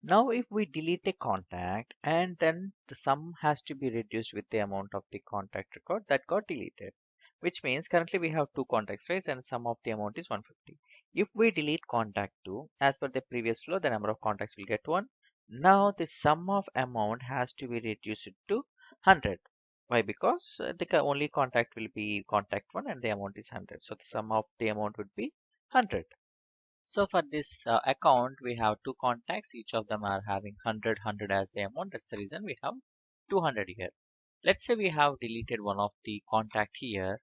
Now, if we delete a contact and then the sum has to be reduced with the amount of the contact record that got deleted, which means currently we have two contacts, right? And sum of the amount is 150. If we delete contact 2, as per the previous flow, the number of contacts will get 1. Now, the sum of amount has to be reduced to 100. Why? Because the only contact will be contact 1 and the amount is 100. So, the sum of the amount would be 100. So for this account, we have two contacts. Each of them are having 100 as the amount. That's the reason we have 200 here. Let's say we have deleted one of the contact here.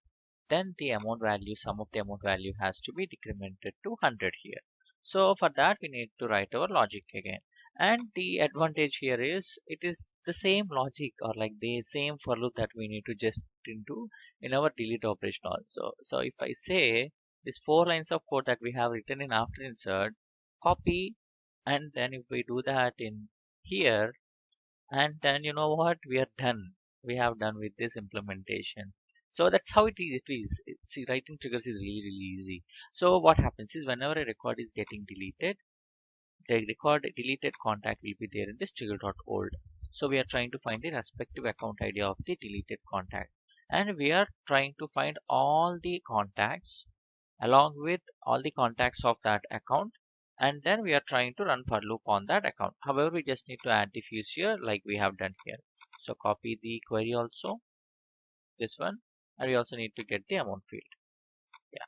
Then the amount value, sum of the amount value has to be decremented to 100 here. So for that, we need to write our logic again. And the advantage here is it is the same logic or like the same for loop that we need to just into in our delete operation also. So if I say these 4 lines of code that we have written in after insert, copy, and then if we do that in here, and then you know what, we are done. We have done with this implementation. So that's how it is. See, writing triggers is really easy. So what happens is whenever a record is getting deleted, the record deleted contact will be there in this trigger.old. So we are trying to find the respective account ID of the deleted contact, and we are trying to find all the contacts along with all the contacts of that account, and then we are trying to run for loop on that account. However, we just need to add the fields here like we have done here. So copy the query also, this one, and we also need to get the amount field. Yeah.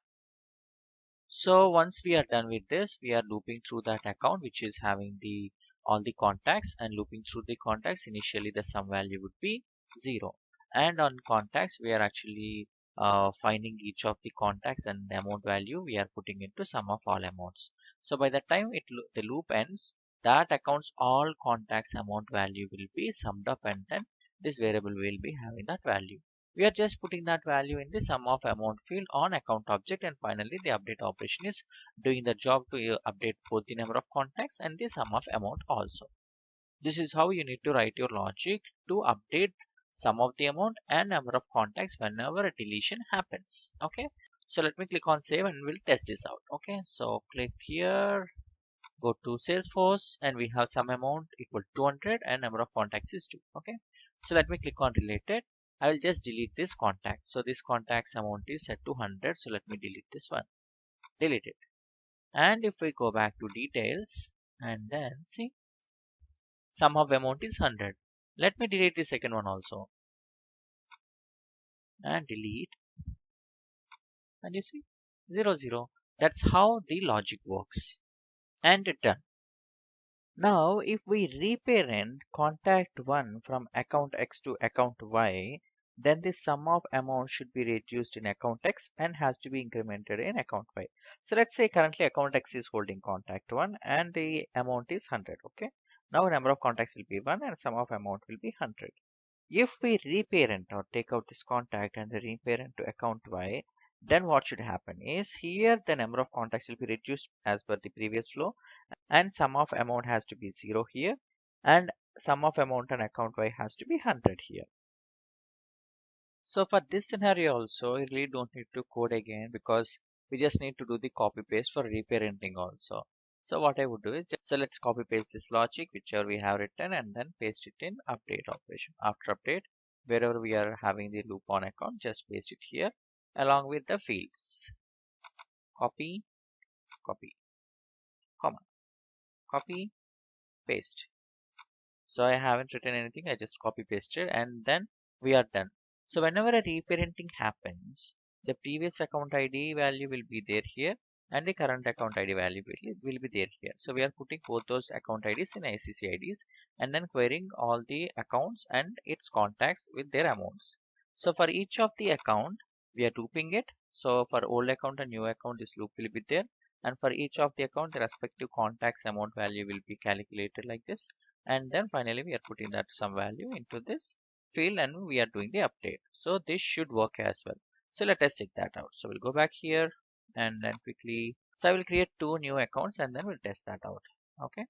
So once we are done with this, we are looping through that account which is having the all the contacts, and looping through the contacts. Initially the sum value would be 0, and on contacts we are actually finding each of the contacts, and the amount value we are putting into sum of all amounts. So by the time the loop ends, that account's all contacts amount value will be summed up, and then this variable will be having that value. We are just putting that value in the sum of amount field on account object, and finally the update operation is doing the job to update both the number of contacts and the sum of amount also. This is how you need to write your logic to update sum of the amount and number of contacts whenever a deletion happens. Okay, so let me click on save and we'll test this out. Okay, so click here, go to Salesforce, and we have some amount equal to 200 and number of contacts is 2. Okay, so let me click on related. I will just delete this contact. So this contacts amount is set to 100. So let me delete this one. Delete it. And if we go back to details and then see, sum of amount is 100. Let me delete the second one also and delete, and you see 0 0. That's how the logic works, and done. Now, if we reparent contact 1 from account X to account Y, then the sum of amount should be reduced in account X and has to be incremented in account Y. So let's say currently account X is holding contact 1 and the amount is 100. Okay. Now number of contacts will be 1 and sum of amount will be 100. If we reparent or take out this contact and reparent to account Y, then what should happen is here the number of contacts will be reduced as per the previous flow, and sum of amount has to be 0 here, and sum of amount on account Y has to be 100 here. So for this scenario also, you really don't need to code again because we just need to do the copy paste for reparenting also. So what I would do is so let's copy paste this logic whichever we have written and then paste it in update operation. After update, wherever we are having the loop on account, just paste it here along with the fields. Copy, copy, comma, copy, paste. So I haven't written anything, I just copy pasted and then we are done. So whenever a reparenting happens, the previous account ID value will be there here and the current account ID value will be there here. So we are putting both those account IDs in ICC IDs and then querying all the accounts and its contacts with their amounts. So for each of the account, we are looping it. So for old account and new account, this loop will be there. And for each of the account, the respective contacts amount value will be calculated like this, and then finally we are putting that some value into this field and we are doing the update. So this should work as well. So let us check that out. So we'll go back here and then quickly, so I will create two new accounts and then we'll test that out. Okay,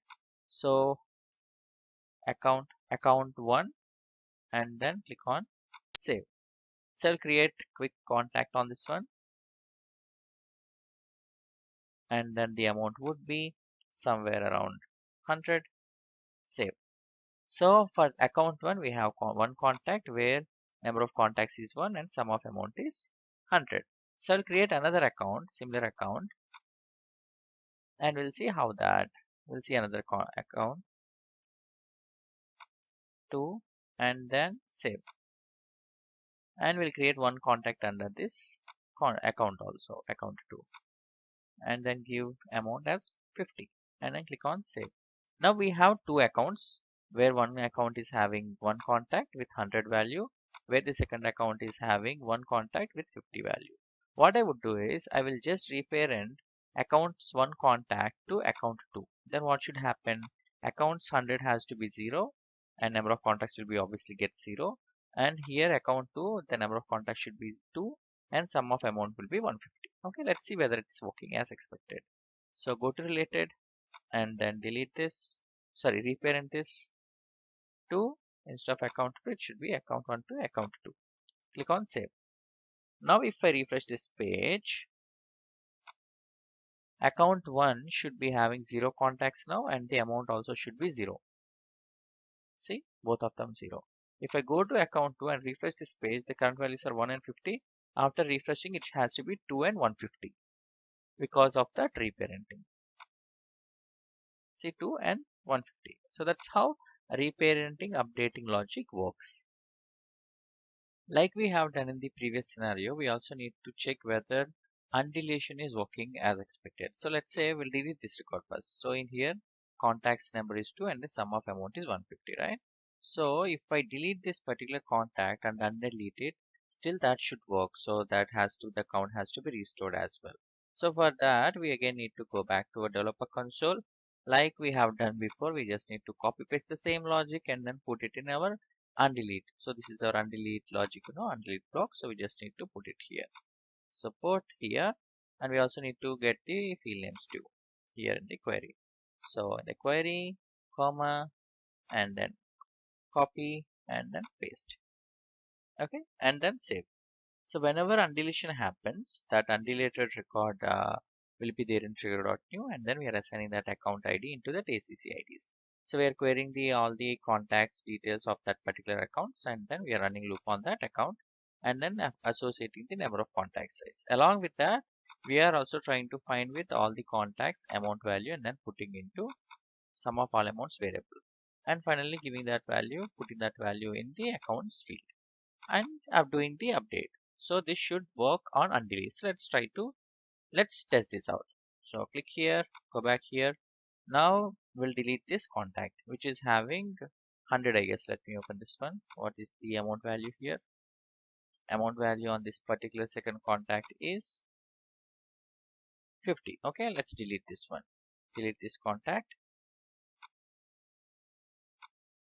so account one, and then click on save. So I'll create quick contact on this one, and then the amount would be somewhere around 100. save. So for account 1, we have one contact where number of contacts is 1 and sum of amount is 100. So I'll create another account, similar account, and we'll see how that, we'll see another account 2 and then save. And we'll create one contact under this account also, account 2, and then give amount as 50 and then click on save. Now we have two accounts where one account is having one contact with 100 value, where the second account is having one contact with 50 value. What I would do is I will just reparent accounts one contact to account 2. Then what should happen? Accounts 100 has to be 0 and number of contacts will be obviously get 0. And here account 2, the number of contacts should be 2 and sum of amount will be 150. Okay, let's see whether it's working as expected. So go to related and then delete this, sorry, reparent this to, instead of account 2, it should be account 1 to account 2. Click on save. Now if I refresh this page, account 1 should be having 0 contacts now and the amount also should be 0. See, both of them 0. If I go to account 2 and refresh this page, the current values are 1 and 50. After refreshing, it has to be 2 and 150 because of that reparenting. See, 2 and 150. So that's how reparenting updating logic works. Like we have done in the previous scenario, we also need to check whether undeletion is working as expected. So let's say we'll delete this record first. So in here, contacts number is 2 and the sum of amount is 150, right? So if I delete this particular contact and undelete it, still that should work. So that has to, the account has to be restored as well. So for that, we again need to go back to a developer console. Like we have done before, we just need to copy paste the same logic and then put it in our undelete. So this is our undelete logic, undelete block. So we just need to put it here. So put here, and we also need to get the field names too here in the query. So in the query, comma, and then copy and then paste. Okay, and then save. So whenever undeletion happens, that undeleted record will be there in trigger.new, and then we are assigning that account ID into that ACC IDs. So we are querying all the contacts details of that particular accounts, and then we are running loop on that account, and then associating the number of contact size. Along with that, we are also trying to find with all the contacts amount value and then putting into sum of all amounts variable. And finally giving that value, putting that value in the accounts field and doing the update. So this should work on undelete. So let's test this out. So click here, go back here. Now we'll delete this contact, which is having 100, I guess. Let me open this one. What is the amount value here? Amount value on this particular second contact is 50. Okay, let's delete this one. Delete this contact.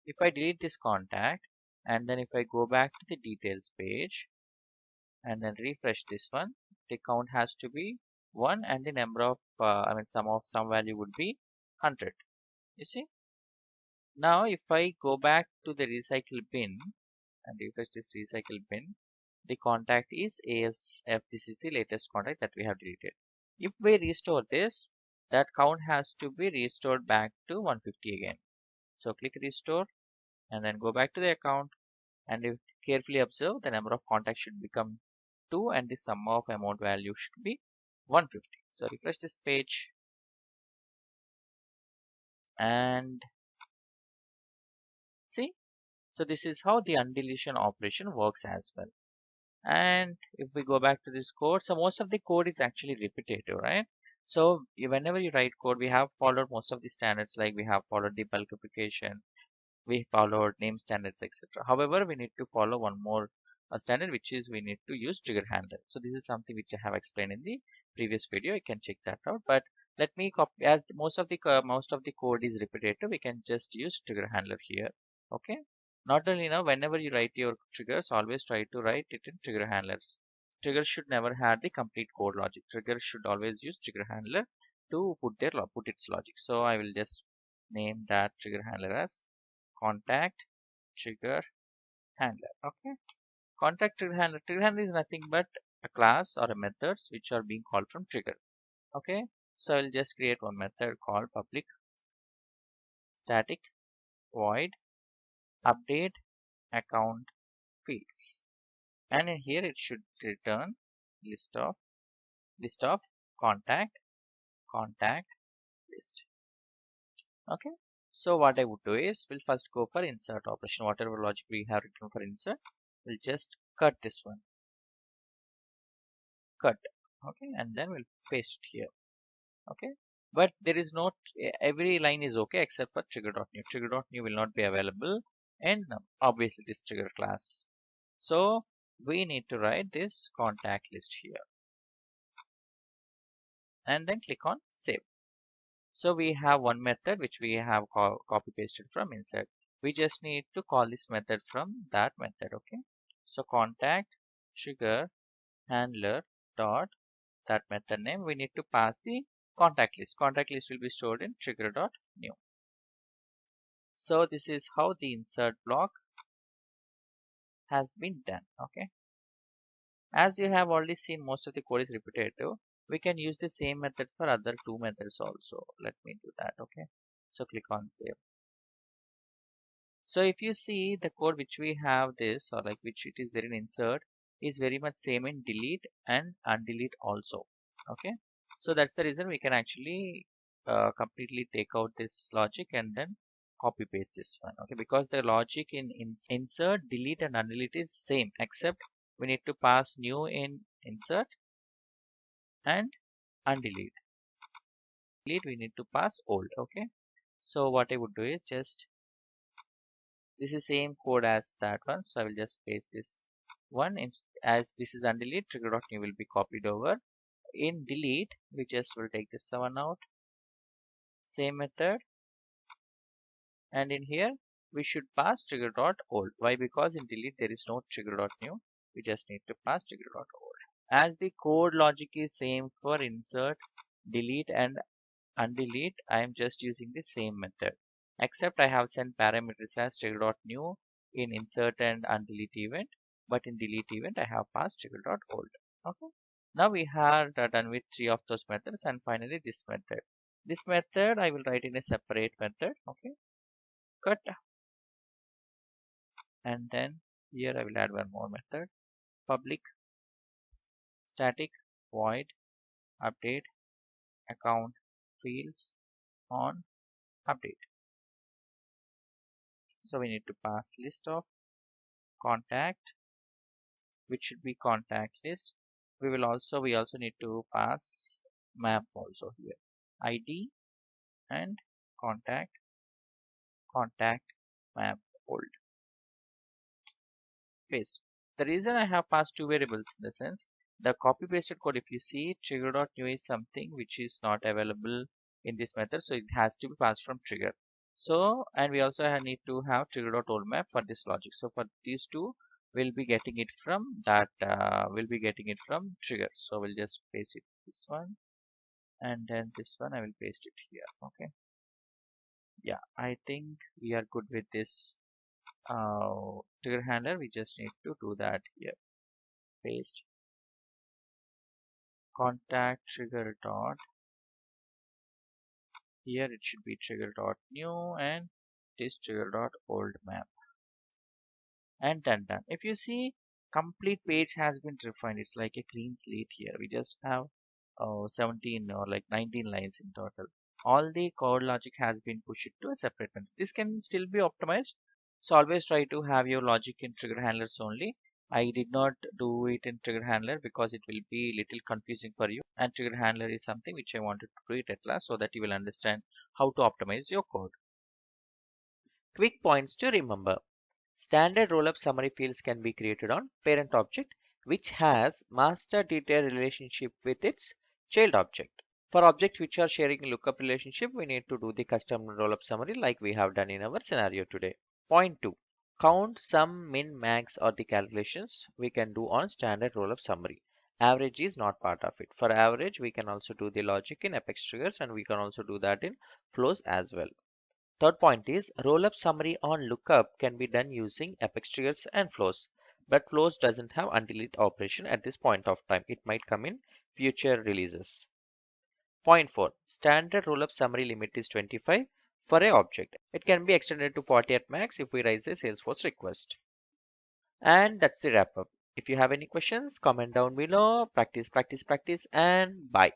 If I delete this contact and then if I go back to the details page and then refresh this one, the count has to be 1 and the number of, some value would be 100. You see? Now if I go back to the recycle bin and refresh this recycle bin, the contact is ASF. This is the latest contact that we have deleted. If we restore this, that count has to be restored back to 150 again. So click restore and then go back to the account, and if carefully observe, the number of contacts should become 2 and the sum of amount value should be 150. So refresh this page and see. So this is how the undeletion operation works as well. And if we go back to this code, so most of the code is actually repetitive, right? So whenever you write code, we have followed most of the standards, like we have followed the bulkification, we followed name standards, etc. However, we need to follow one more standard, which is we need to use trigger handler. So this is something which I have explained in the previous video. You can check that out. But let me copy, as most of the code is repetitive, we can just use trigger handler here. Okay. Not only now, whenever you write your triggers, always try to write it in trigger handlers. Trigger should never have the complete code logic. Trigger should always use trigger handler to put its logic. So I will just name that trigger handler as contact trigger handler. Okay, contact trigger handler. Trigger handler is nothing but a class or a methods which are being called from trigger. Okay, so I'll just create one method called public static void update account fields. And in here it should return list of contact list. Okay. So what I would do is we'll first go for insert operation. Whatever logic we have written for insert, we'll just cut this one. Cut. Okay, and then we'll paste it here. Okay. But there is not every line is okay except for trigger.new. Trigger.new will not be available and obviously this trigger class. So we need to write this contact list here and then click on save. So we have one method which we have copy pasted from inside. We just need to call this method from that method. Okay. So contact trigger handler dot that method name. We need to pass the contact list. Contact list will be stored in trigger.new. So this is how the insert block has been done. Okay. As you have already seen, most of the code is repetitive. We can use the same method for other two methods also. Let me do that. Okay. So click on save. So if you see the code which we have this or like which it is there in insert is very much same in delete and undelete also. Okay. So that's the reason we can actually completely take out this logic and then copy paste this one. Okay. Because the logic in insert, delete and undelete is same except we need to pass new in insert and undelete. Delete we need to pass old. Okay. So what I would do is just this is same code as that one, so I will just paste this one in, as this is undelete trigger.new will be copied over. In delete we just will take this one out, same method, and in here we should pass trigger.old. Why? Because in delete there is no trigger.new, we just need to pass trigger.old. As the code logic is same for insert, delete and undelete, I am just using the same method. Except I have sent parameters as trigger.new in insert and undelete event, but in delete event I have passed trigger.old. Okay. Now we are done with three of those methods and finally this method. This method I will write in a separate method. Okay. Cut and then here I will add one more method. Public static void update account fields on update. So we need to pass list of contact which should be contact list. We also need to pass map also here. ID and contact map old. Paste. The reason I have passed two variables in the sense the copy pasted code if you see trigger.new is something which is not available in this method, so it has to be passed from trigger. So and we also need to have trigger.old map for this logic. So for these two we'll be getting it from that we'll be getting it from trigger. So we'll just paste it this one and then this one I will paste it here. Okay. Yeah, I think we are good with this trigger handler. We just need to do that here. Paste contact trigger dot. Here it should be trigger dot new and this trigger dot old map. And then done. If you see complete page has been refined. It's like a clean slate here. We just have 17 or like 19 lines in total. All the code logic has been pushed to a separate method. This can still be optimized. So always try to have your logic in trigger handlers only. I did not do it in trigger handler because it will be little confusing for you. And trigger handler is something which I wanted to do it at last so that you will understand how to optimize your code. Quick points to remember. Standard rollup summary fields can be created on parent object, which has master detail relationship with its child object. For objects which are sharing lookup relationship, we need to do the custom rollup summary like we have done in our scenario today. Point 2. Count, sum, min, max are the calculations we can do on standard rollup summary. Average is not part of it. For average, we can also do the logic in Apex triggers and we can also do that in flows as well. Third point is rollup summary on lookup can be done using Apex triggers and flows, but flows doesn't have undelete operation at this point of time. It might come in future releases. Point 4. Standard rollup summary limit is 25. for a object. It can be extended to 40 at max if we raise a Salesforce request. And that's the wrap up. If you have any questions, comment down below. Practice, practice, practice, and bye.